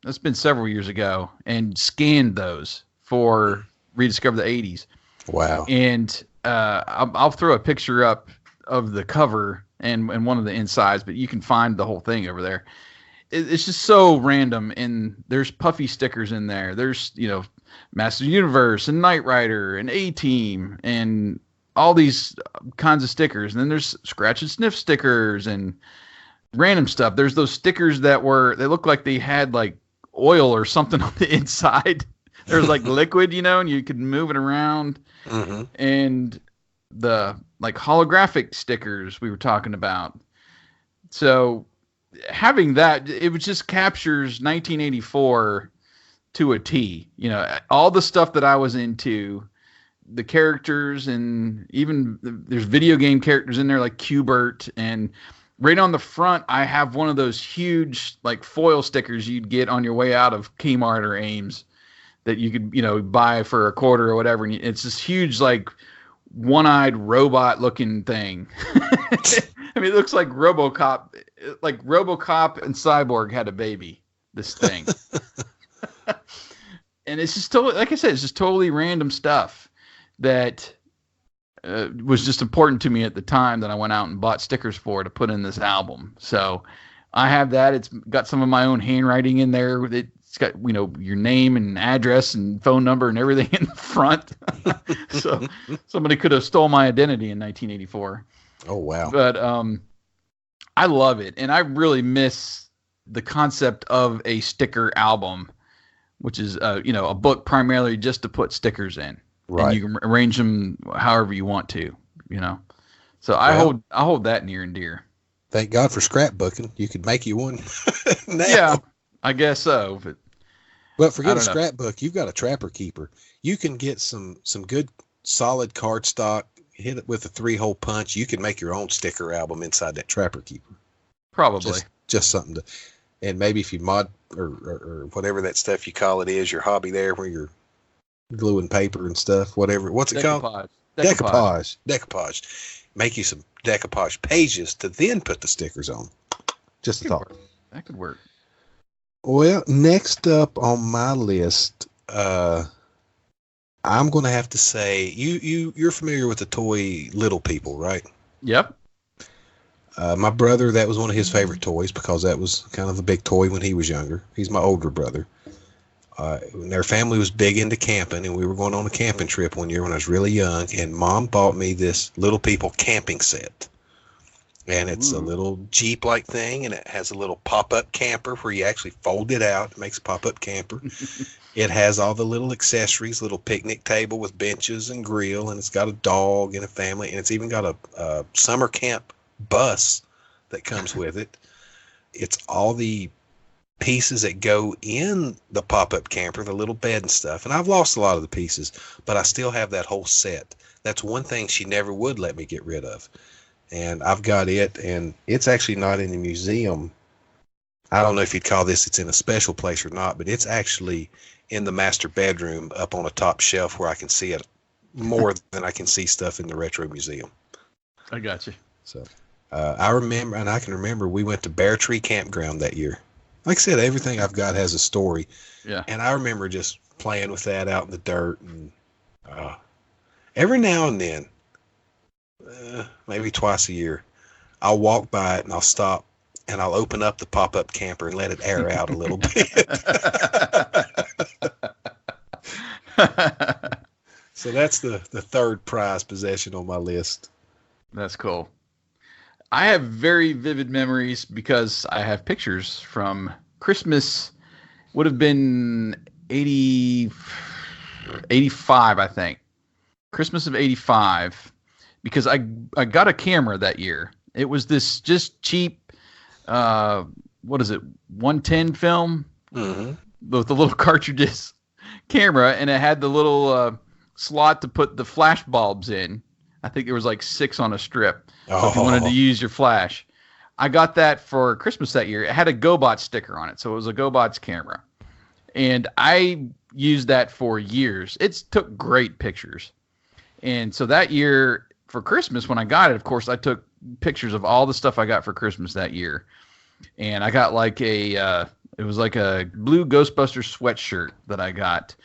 it's been several years ago, and scanned those for Rediscover the 80s. Wow. And I'll throw a picture up of the cover and one of the insides, but you can find the whole thing over there. It's just so random, and there's Puffy stickers in there. There's, you know, Master Universe and Knight Rider and A-Team and all these kinds of stickers. And then there's scratch and sniff stickers and random stuff. There's those stickers they look like they had like oil or something on the inside. There's like liquid, you know, and you could move it around. Mm-hmm. And the like holographic stickers we were talking about. So having that, it just captures 1984 to a T. You know, all the stuff that I was into, the characters, and even there's video game characters in there like Q*bert. And right on the front, I have one of those huge like foil stickers you'd get on your way out of Kmart or Ames that you could, you know, buy for a quarter or whatever. And it's this huge like one-eyed robot looking thing. I mean, it looks like RoboCop and Cyborg had a baby, this thing. And it's just totally, like I said, it's just totally random stuff that was just important to me at the time that I went out and bought stickers for to put in this album. So I have that. It's got some of my own handwriting in there. It's got, you know, your name and address and phone number and everything in the front. So somebody could have stole my identity in 1984. Oh, wow. But I love it. And I really miss the concept of a sticker album, which is, you know, a book primarily just to put stickers in. Right. And you can arrange them however you want to, you know. So I hold that near and dear. Thank God for scrapbooking. You could make you one now. Yeah, I guess so. But forget a scrapbook. You've got a Trapper Keeper. You can get some good solid cardstock, hit it with a 3-hole punch. You can make your own sticker album inside that Trapper Keeper. Probably. Just something to, and maybe if you mod or whatever that stuff you call it is, your hobby there where you're gluing paper and stuff, whatever. What's it called? Decoupage. Make you some decoupage pages to then put the stickers on. Just a thought. That could work. Well, next up on my list, I'm going to have to say you're familiar with the toy Little People, right? Yep. My brother, that was one of his favorite toys because that was kind of a big toy when he was younger. He's my older brother. Their family was big into camping, and we were going on a camping trip one year when I was really young, and Mom bought me this Little People camping set. And it's a little Jeep-like thing, and it has a little pop-up camper where you actually fold it out. It makes a pop-up camper. It has all the little accessories, little picnic table with benches and grill, and it's got a dog and a family, and it's even got a summer camp bus that comes with it. It's all the pieces that go in the pop-up camper, the little bed and stuff. And I've lost a lot of the pieces, but I still have that whole set. That's one thing she never would let me get rid of. And I've got it, and it's actually not in the museum. I don't know if you'd call this, it's in a special place or not, but it's actually in the master bedroom up on a top shelf where I can see it more than I can see stuff in the Retro Museum. I got you. So I remember, and I can remember we went to Bear Tree Campground that year. Like I said, everything I've got has a story. Yeah. And I remember just playing with that out in the dirt. And every now and then, maybe twice a year, I'll walk by it and I'll stop and I'll open up the pop-up camper and let it air out a little bit. So that's the third prized possession on my list. That's cool. I have very vivid memories because I have pictures from Christmas. Would have been 85, I think. Christmas of 85. Because I got a camera that year. It was this just cheap, 110 film with the little cartridges camera, and it had the little slot to put the flash bulbs in. I think there was like 6 on a strip. So if you wanted to use your flash. I got that for Christmas that year. It had a GoBot sticker on it, so it was a GoBot's camera. And I used that for years. It took great pictures. And so that year, for Christmas, when I got it, of course, I took pictures of all the stuff I got for Christmas that year. And I got like it was like a blue Ghostbusters sweatshirt that I got.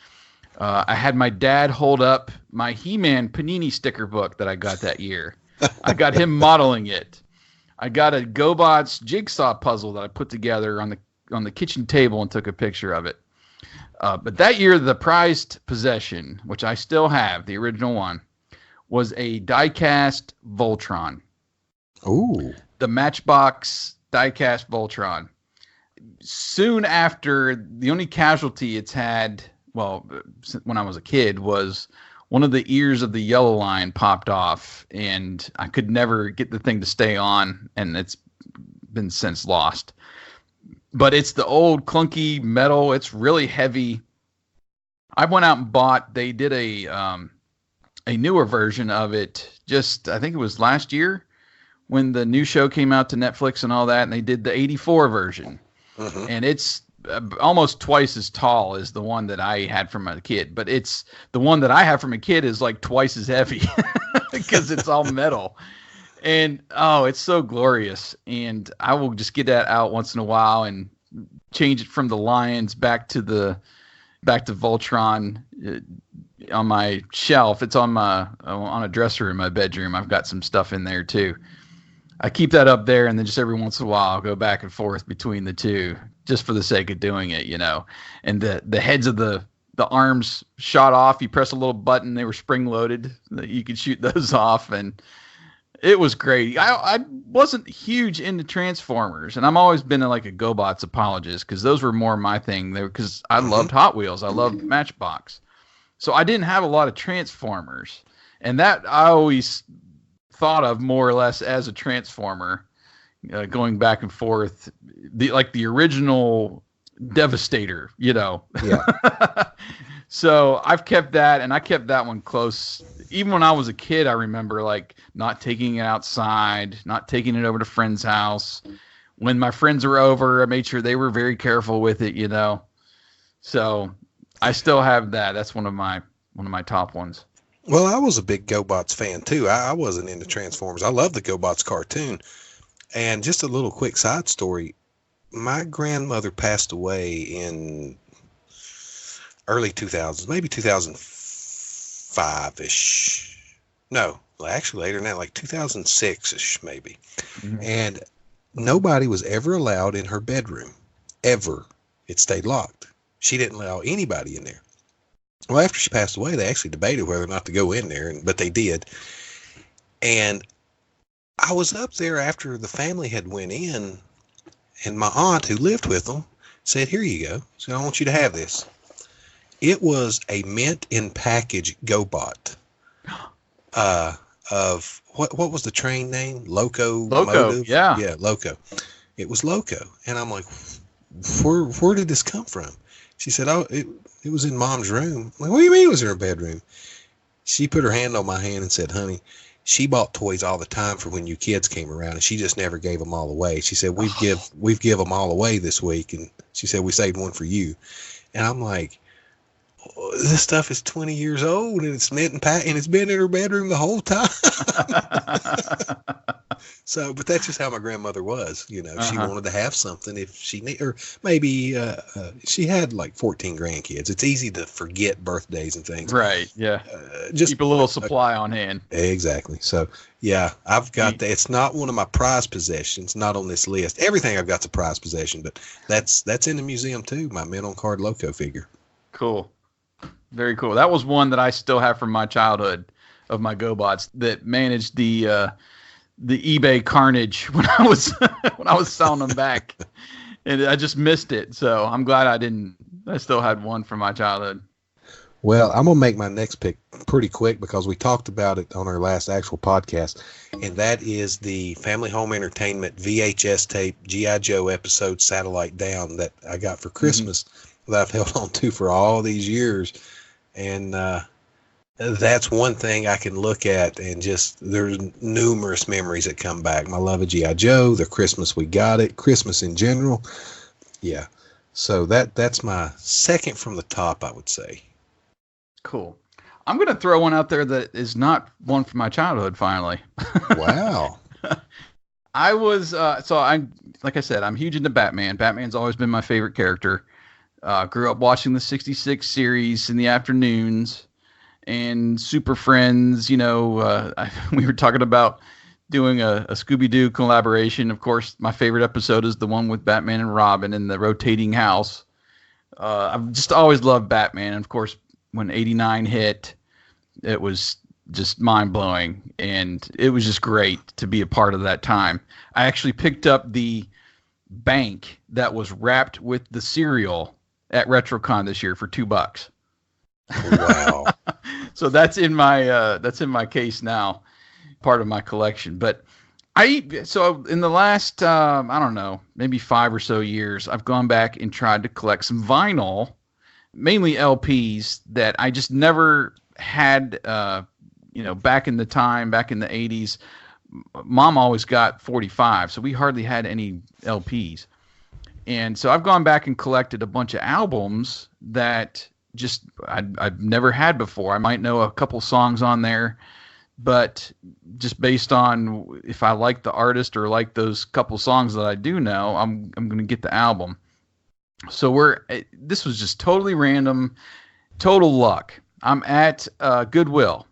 I had my dad hold up my He-Man Panini sticker book that I got that year. I got him modeling it. I got a GoBots jigsaw puzzle that I put together on the kitchen table and took a picture of it. But that year, the prized possession, which I still have, the original one, was a die-cast Voltron. Ooh. The Matchbox die-cast Voltron. Soon after, the only casualty it's had, well, when I was a kid, was one of the ears of the yellow line popped off, and I could never get the thing to stay on, and it's been since lost. But it's the old clunky metal. It's really heavy. I went out and bought, they did a newer version of it just, I think it was last year when the new show came out to Netflix and all that, and they did the 84 version. And it's almost twice as tall as the one that I had from a kid, but it's the one that I have from a kid is like twice as heavy because it's all metal. And it's so glorious. And I will just get that out once in a while and change it from the Lions back to Voltron on my shelf. It's on a dresser in my bedroom. I've got some stuff in there too. I keep that up there, and then just every once in a while I'll go back and forth between the two just for the sake of doing it, you know. And the heads of the arms shot off. You press a little button, they were spring loaded. You could shoot those off, and it was great. I wasn't huge into Transformers, and I've always been like a GoBots apologist because those were more my thing. Because I loved Hot Wheels. I loved Matchbox. So I didn't have a lot of Transformers, and that I always thought of more or less as a Transformer, going back and forth, the original Devastator, you know. Yeah. So I've kept that, and I kept that one close. Even when I was a kid, I remember like not taking it outside, not taking it over to friends' house. When my friends were over, I made sure they were very careful with it, you know. So I still have that. That's one of my top ones. Well, I was a big GoBots fan too. I wasn't into Transformers. I love the GoBots cartoon. And just a little quick side story. My grandmother passed away in early 2000s, maybe 2005-ish. No, actually later than that, like 2006-ish maybe. And nobody was ever allowed in her bedroom, ever. It stayed locked. She didn't allow anybody in there. Well, after she passed away, they actually debated whether or not to go in there, but they did. And I was up there after the family had went in, and my aunt, who lived with them, said, "Here you go. So I want you to have this." It was a mint in package GoBot. Of what was the train name? Loco, yeah. Yeah, Loco. It was Loco. And I'm like, where did this come from? She said, "Oh, it was in Mom's room." I'm like, "What do you mean it was in her bedroom?" She put her hand on my hand and said, "Honey, she bought toys all the time for when you kids came around, and she just never gave them all away." She said, we've give them all away this week. And she said, "We saved one for you." And I'm like, this stuff is 20 years old, and it's mint and and it's been in her bedroom the whole time. So, but that's just how my grandmother was. You know, she wanted to have something if she need, or maybe she had like 14 grandkids. It's easy to forget birthdays and things. Right. Yeah. Just keep a little supply on hand. Exactly. So, yeah, I've got that. It's not one of my prized possessions, not on this list. Everything I've got's a prized possession, but that's in the museum too. My mint on card Loco figure. Cool. Very cool. That was one that I still have from my childhood of my GoBots that managed the eBay carnage when I was selling them back, and I just missed it. So I'm glad I still had one from my childhood. Well, I'm gonna make my next pick pretty quick because we talked about it on our last actual podcast, and that is the Family Home Entertainment VHS tape G.I. Joe episode Satellite Down that I got for Christmas that I've held on to for all these years. And that's one thing I can look at, and just there's numerous memories that come back. My love of G.I. Joe, the Christmas we got it, Christmas in general. Yeah. So that's my second from the top, I would say. Cool. I'm going to throw one out there that is not one from my childhood, finally. Wow. I was, like I said, I'm huge into Batman. Batman's always been my favorite character. Grew up watching the 66 series in the afternoons and Super Friends. You know, we were talking about doing a Scooby-Doo collaboration. Of course, my favorite episode is the one with Batman and Robin in the rotating house. I've just always loved Batman. And of course, when 89 hit, it was just mind-blowing. And it was just great to be a part of that time. I actually picked up the bank that was wrapped with the cereal at RetroCon this year for $2. Wow. So that's in my case now, part of my collection. But so in the last I don't know, maybe 5 or so years, I've gone back and tried to collect some vinyl, mainly LPs that I just never had. Back in the 80s, Mom always got 45, so we hardly had any LPs. And so I've gone back and collected a bunch of albums that just I've never had before. I might know a couple songs on there, but just based on if I like the artist or like those couple songs that I do know, I'm going to get the album. So this was just totally random, total luck. I'm at Goodwill,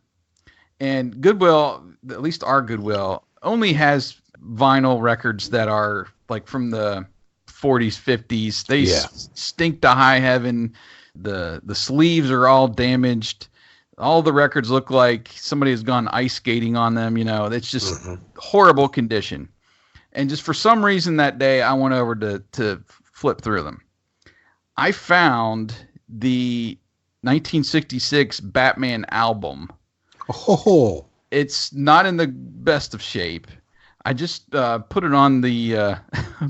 and Goodwill, at least our Goodwill, only has vinyl records that are like from the 40s, 50s. They stink to high heaven. The sleeves are all damaged. All the records look like somebody has gone ice skating on them. It's just horrible condition. And just for some reason that day, I went over to flip through them. I found the 1966 Batman album. Oh, it's not in the best of shape. I just put it on the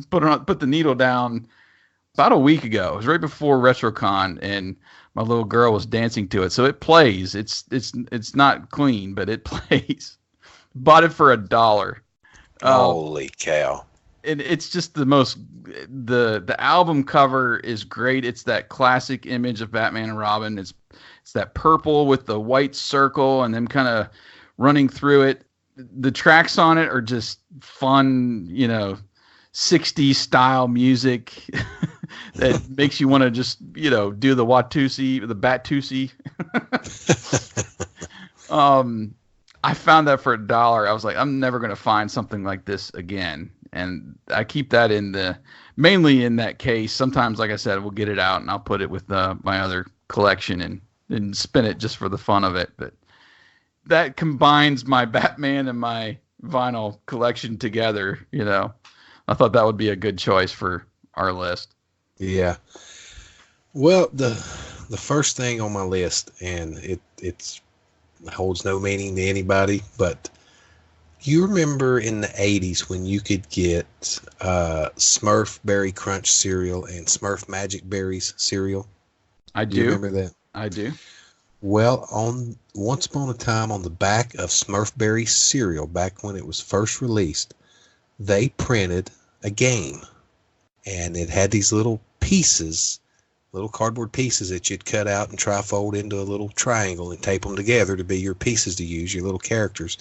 put the needle down about a week ago. It was right before RetroCon, and my little girl was dancing to it. So it plays. It's not clean, but it plays. Bought it for $1. Holy cow! And it's just the album cover is great. It's that classic image of Batman and Robin. It's that purple with the white circle and them kind of running through it. The tracks on it are just fun, 60s style music that makes you want to just, do the Watusi, the Batusi. I found that for $1. I was like, I'm never going to find something like this again. And I keep that mainly in that case. Sometimes, like I said, we'll get it out and I'll put it with my other collection and spin it just for the fun of it. But that combines my Batman and my vinyl collection together. I thought that would be a good choice for our list. Yeah. Well, the first thing on my list, and it holds no meaning to anybody, but you remember in the 80s when you could get Smurf Berry Crunch cereal and Smurf Magic Berries cereal? I do. You remember that? I do. Well, once upon a time on the back of Smurf Berry cereal, back when it was first released, they printed a game. And it had these little pieces, little cardboard pieces that you'd cut out and trifold into a little triangle and tape them together to be your pieces to use, your little characters.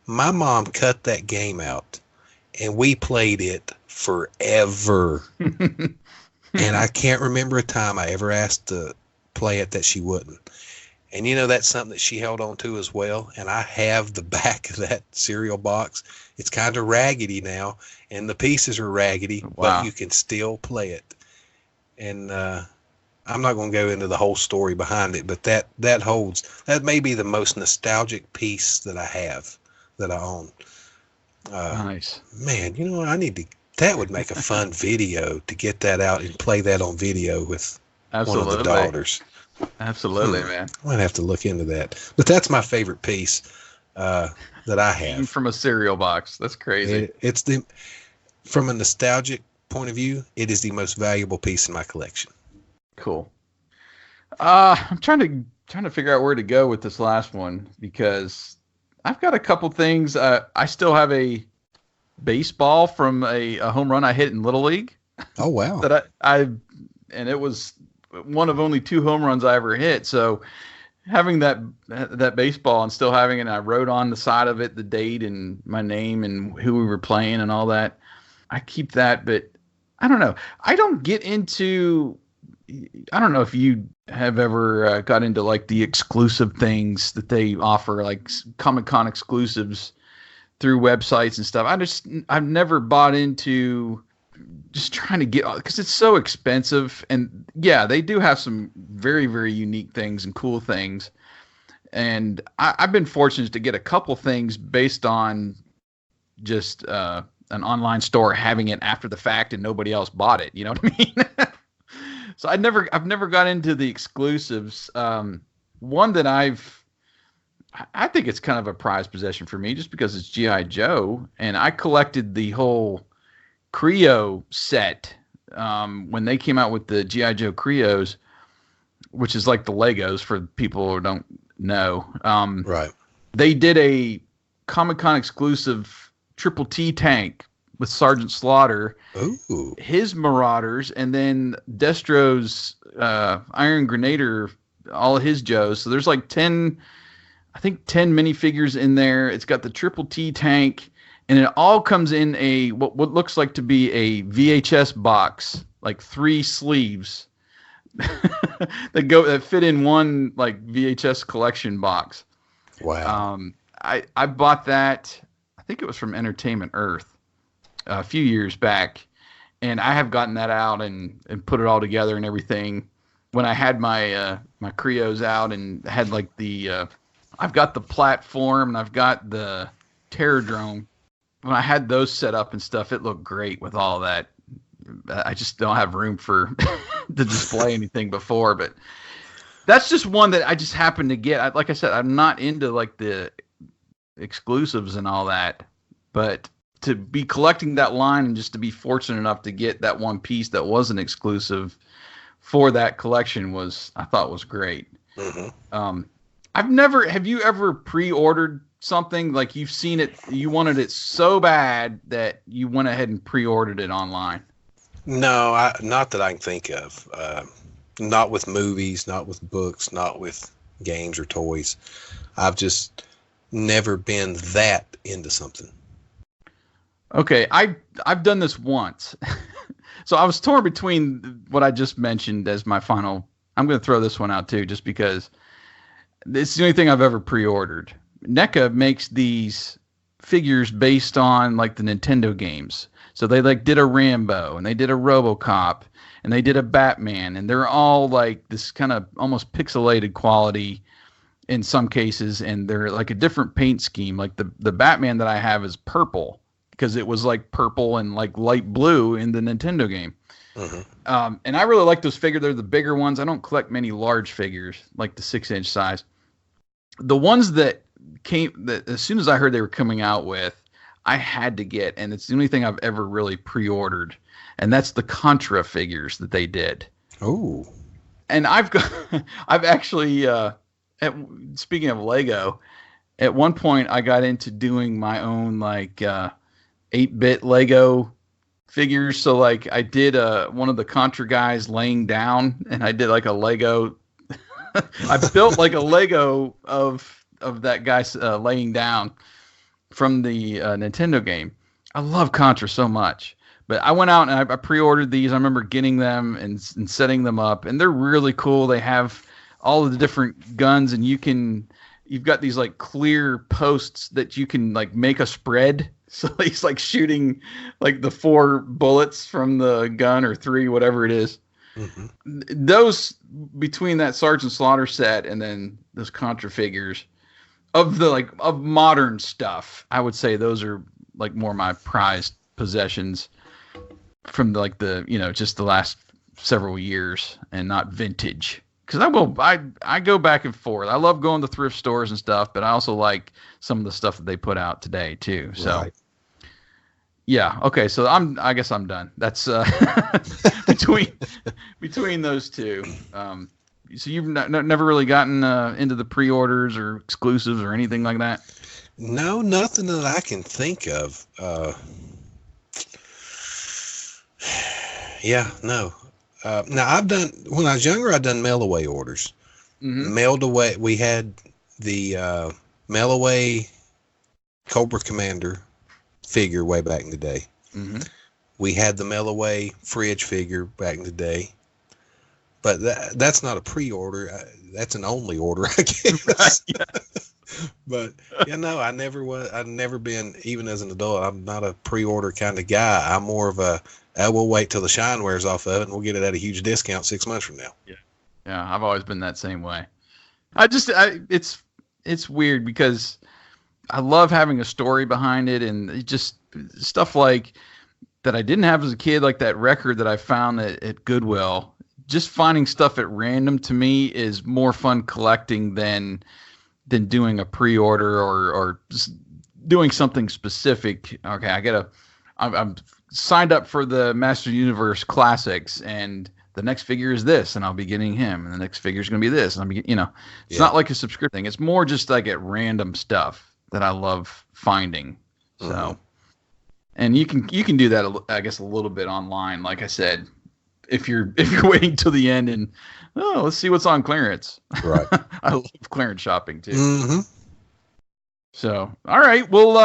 My mom cut that game out, and we played it forever. And I can't remember a time I ever asked to play it that she wouldn't. And that's something that she held on to as well. And I have the back of that cereal box. It's kind of raggedy now, and the pieces are raggedy, but you can still play it. And I'm not going to go into the whole story behind it, but that may be the most nostalgic piece that I have, that I own. Nice. Man, that would make a fun video to get that out and play that on video with one of the daughters. Absolutely, man. I might have to look into that. But that's my favorite piece that I have. From a cereal box. That's crazy. From a nostalgic point of view, it is the most valuable piece in my collection. Cool. I'm trying to figure out where to go with this last one, because I've got a couple things. I still have a baseball from a home run I hit in Little League. Oh, wow. That and it was one of only 2 home runs I ever hit. So having that baseball and still having it, and I wrote on the side of it the date and my name and who we were playing and all that. I keep that, but I don't know. I don't know if you have ever got into like the exclusive things that they offer, like Comic-Con exclusives through websites and stuff. I've never bought into just trying to get, because it's so expensive. And yeah, they do have some very, very unique things and cool things. And I've been fortunate to get a couple things based on just an online store having it after the fact and nobody else bought it. You know what I mean? So I've never got into the exclusives. One that I think it's kind of a prized possession for me just because it's G.I. Joe, and I collected the whole Creo set when they came out with the G.I. Joe Creos, which is like the Legos for people who don't know. Right. They did a Comic-Con exclusive Triple T tank with Sergeant Slaughter, his Marauders, and then Destro's Iron Grenader, all of his Joes. So there's like 10 minifigures in there. It's got the Triple T tank, and it all comes in a what looks like to be a VHS box, like 3 sleeves that fit in one like VHS collection box. Wow. I bought that. I think it was from Entertainment Earth a few years back, and I have gotten that out and put it all together and everything. When I had my my Creos out and had like the I've got the platform and I've got the Terrordrome. When I had those set up and stuff, it looked great with all that. I just don't have room for to display anything before, but that's just one that I just happened to get. Like I said, I'm not into like the exclusives and all that, but to be collecting that line and just to be fortunate enough to get that one piece that wasn't exclusive for that collection I thought was great. Mm-hmm. Have you ever pre-ordered something, like you've seen it, you wanted it so bad that you went ahead and pre-ordered it online? No, not that I can think of. Not with movies, not with books, not with games or toys. I've just never been that into something. Okay, I've done this once. So I was torn between what I just mentioned as my final. I'm going to throw this one out too, just because it's the only thing I've ever pre-ordered. NECA makes these figures based on like the Nintendo games. So they like did a Rambo and they did a RoboCop and they did a Batman, and they're all like this kind of almost pixelated quality. in some cases, and they're like a different paint scheme. Like the Batman that I have is purple because it was like purple and like light blue in the Nintendo game. And I really like those figures. They're the bigger ones. I don't collect many large figures like the 6-inch size. The ones that as soon as I heard they were coming out with, I had to get, and it's the only thing I've ever really pre-ordered, and that's the Contra figures that they did. Oh. And I've actually, speaking of Lego, at one point I got into doing my own like 8-bit Lego figures. So like I did one of the Contra guys laying down, and I did like a Lego. I built like a Lego of that guy laying down from the Nintendo game. I love Contra so much. But I went out and I pre-ordered these. I remember getting them and setting them up, and they're really cool. They have all of the different guns, and you've got these like clear posts that you can like make a spread. So he's like shooting like the 4 bullets from the gun, or 3, whatever it is. Those, between that Sergeant Slaughter set and then those Contra figures of modern stuff, I would say those are like more my prized possessions from just the last several years, and not vintage. Because I go back and forth. I love going to thrift stores and stuff, but I also like some of the stuff that they put out today too. So, yeah, okay. So I guess I'm done. That's between those two. So you've never really gotten into the pre-orders or exclusives or anything like that? No, nothing that I can think of. Yeah, no. Now when I was younger, I'd done mail away orders. Mailed away. We had the mail away Cobra Commander figure way back in the day. We had the mail away Fridge figure back in the day. But that's not a pre-order. That's an only order, I guess. Right, yeah. But I never was. I've never been, even as an adult. I'm not a pre-order kind of guy. I'm more of we'll wait till the shine wears off of it, and we'll get it at a huge discount 6 months from now. Yeah. I've always been that same way. It's weird because I love having a story behind it, and it just stuff like that I didn't have as a kid, like that record that I found at Goodwill. Just finding stuff at random to me is more fun collecting than doing a pre-order or just doing something specific. Okay, I'm signed up for the Master Universe Classics, and the next figure is this, and I'll be getting him, and the next figure is going to be this, and it's not like a subscription thing. It's more just like at random stuff that I love finding. So, and you can do that, I guess, a little bit online, like I said. If you're waiting till the end and let's see what's on clearance. Right. I love clearance shopping too. So, all right. Well,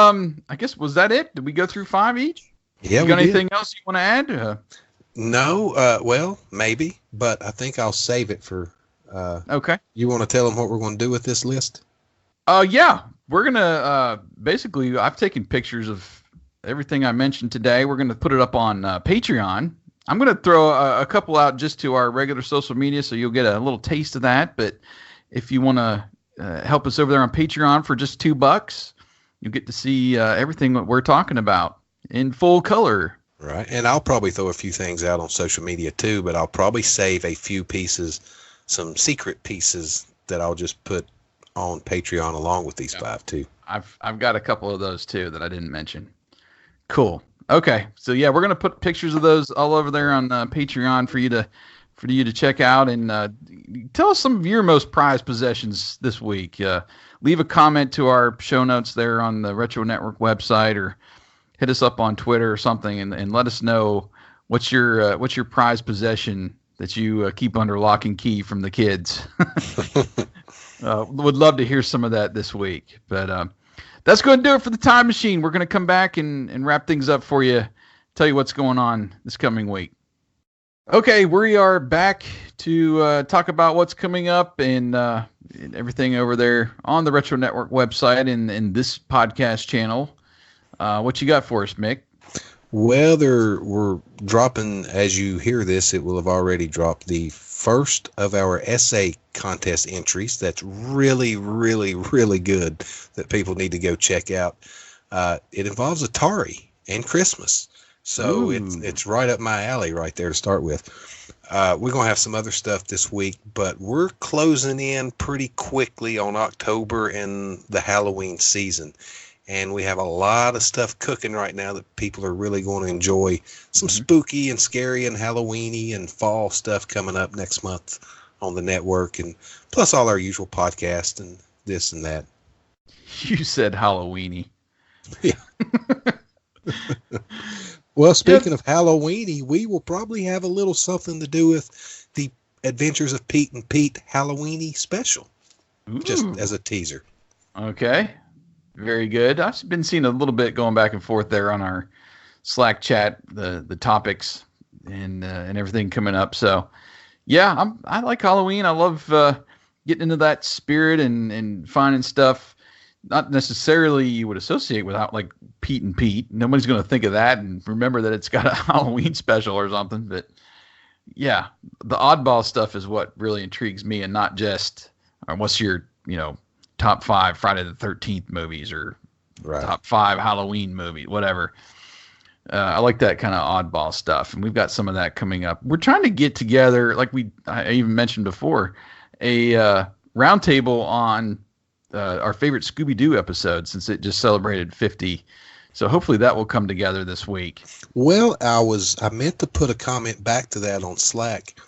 I guess, was that it? Did we go through 5 each? Yeah. You got anything else you want to add? No. Well, maybe, but I think I'll save it for. Okay. You want to tell them what we're going to do with this list? Yeah. We're gonna basically. I've taken pictures of everything I mentioned today. We're gonna put it up on Patreon. I'm going to throw a couple out just to our regular social media, so you'll get a little taste of that. But if you want to help us over there on Patreon for just $2, you'll get to see everything that we're talking about in full color. Right. And I'll probably throw a few things out on social media too, but I'll probably save a few pieces, some secret pieces that I'll just put on Patreon along with these 5 too. I've got a couple of those too that I didn't mention. Cool. Okay, so yeah, we're gonna put pictures of those all over there on Patreon for you to check out, and tell us some of your most prized possessions this week. Leave a comment to our show notes there on the Retro Network website, or hit us up on Twitter or something, and let us know what's your prized possession that you keep under lock and key from the kids. Would love to hear some of that this week, but. That's going to do it for the Time Machine. We're going to come back and wrap things up for you, tell you what's going on this coming week. Okay, we are back to talk about what's coming up and everything over there on the Retro Network website and in this podcast channel. What you got for us, Mick? Well, we're dropping, as you hear this, it will have already dropped the first of our essay contest entries that's really, really, really good that people need to go check out. It involves Atari and Christmas. So it's right up my alley right there to start with. We're going to have some other stuff this week, but we're closing in pretty quickly on October and the Halloween season. And we have a lot of stuff cooking right now that people are really going to enjoy. Some spooky and scary and Halloween-y and fall stuff coming up next month on the network. And plus all our usual podcasts and this and that. You said Halloween-y. Yeah. Well, speaking of Halloween-y, we will probably have a little something to do with the Adventures of Pete and Pete Halloween-y special. Just as a teaser. Okay. Very good. I've been seeing a little bit going back and forth there on our Slack chat, the topics and everything coming up. So, yeah, I like Halloween. I love getting into that spirit and finding stuff not necessarily you would associate without like Pete and Pete. Nobody's going to think of that and remember that it's got a Halloween special or something. But yeah, the oddball stuff is what really intrigues me, and not just what's your top 5 Friday the 13th movies or top 5 Halloween movies, whatever. I like that kind of oddball stuff, and we've got some of that coming up. We're trying to get together, like I even mentioned before, a roundtable on our favorite Scooby-Doo episode, since it just celebrated 50. So hopefully that will come together this week. Well, I meant to put a comment back to that on Slack.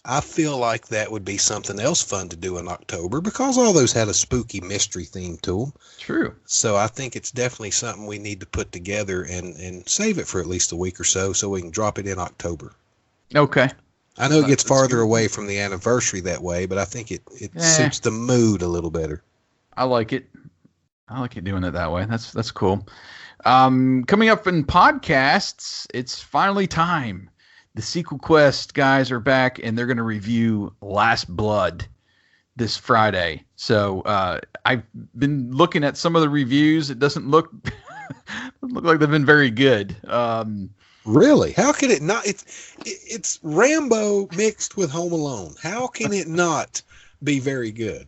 I feel like that would be something else fun to do in October, because all those had a spooky mystery theme to them. True. So I think it's definitely something we need to put together and save it for at least a week or so we can drop it in October. Okay. I know it gets farther away from the anniversary that way, but I think it suits the mood a little better. I like it. I like it doing it that way. That's cool. Coming up in podcasts, it's finally time. The Sequel Quest guys are back, and they're going to review Last Blood this Friday. So I've been looking at some of the reviews. It doesn't look like they've been very good. Really? How can it not? It's Rambo mixed with Home Alone. How can it not be very good?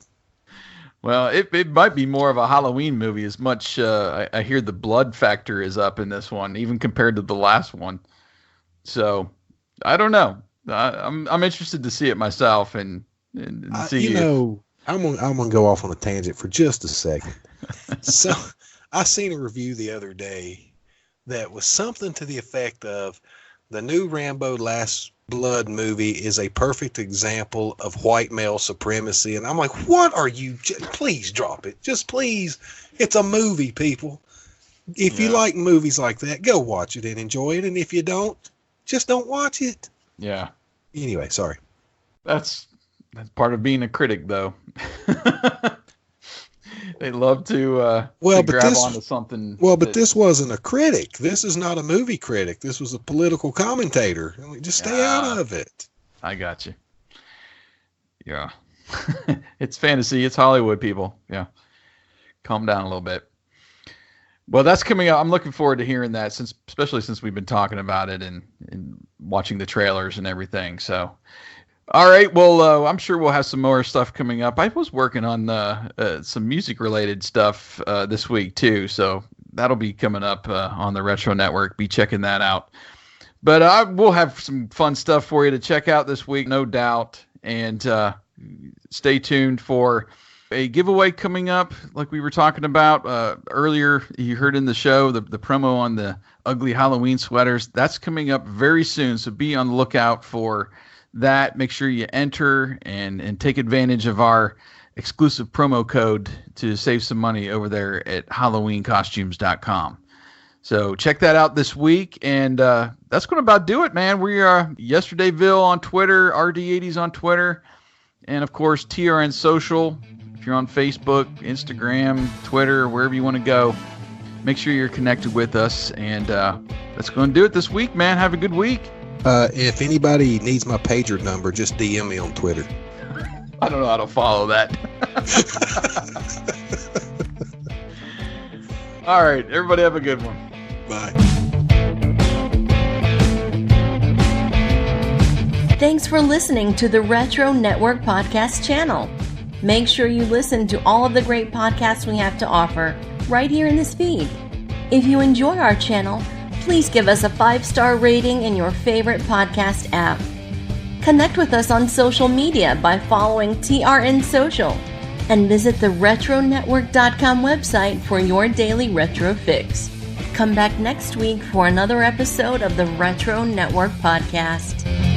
Well, it might be more of a Halloween movie, as much I hear the blood factor is up in this one, even compared to the last one. So I don't know. I'm interested to see it myself and see. I'm gonna go off on a tangent for just a second. So I seen a review the other day that was something to the effect of the new Rambo Last Blood movie is a perfect example of white male supremacy. And I'm like, what are you? Please drop it. Just please. It's a movie, people. If you like movies like that, go watch it and enjoy it. And if you don't, just don't watch it. Yeah. Anyway, sorry. That's part of being a critic, though. They love to grab onto something. Well, but this wasn't a critic. This is not a movie critic. This was a political commentator. Just stay out of it. I got you. Yeah. It's fantasy. It's Hollywood, people. Yeah. Calm down a little bit. Well, that's coming up. I'm looking forward to hearing that, especially since we've been talking about it and watching the trailers and everything. So, all right. Well, I'm sure we'll have some more stuff coming up. I was working on some music-related stuff this week, too. So that'll be coming up on the Retro Network. Be checking that out. But we'll have some fun stuff for you to check out this week, no doubt. And stay tuned for a giveaway coming up, like we were talking about earlier. You heard in the show the promo on the ugly Halloween sweaters. That's coming up very soon, so be on the lookout for that. Make sure you enter and take advantage of our exclusive promo code to save some money over there at HalloweenCostumes.com. So check that out this week, and that's going to about do it, man. We are Yesterdayville on Twitter, RD80s on Twitter, and of course TRN Social. If you're on Facebook, Instagram, Twitter, wherever you want to go, make sure you're connected with us. And that's going to do it this week, man. Have a good week. If anybody needs my pager number, just DM me on Twitter. I don't know how to follow that. All right. Everybody have a good one. Bye. Thanks for listening to the Retro Network Podcast channel. Make sure you listen to all of the great podcasts we have to offer right here in this feed. If you enjoy our channel, please give us a 5-star rating in your favorite podcast app. Connect with us on social media by following TRN Social, and visit the retronetwork.com website for your daily retro fix. Come back next week for another episode of the Retro Network Podcast.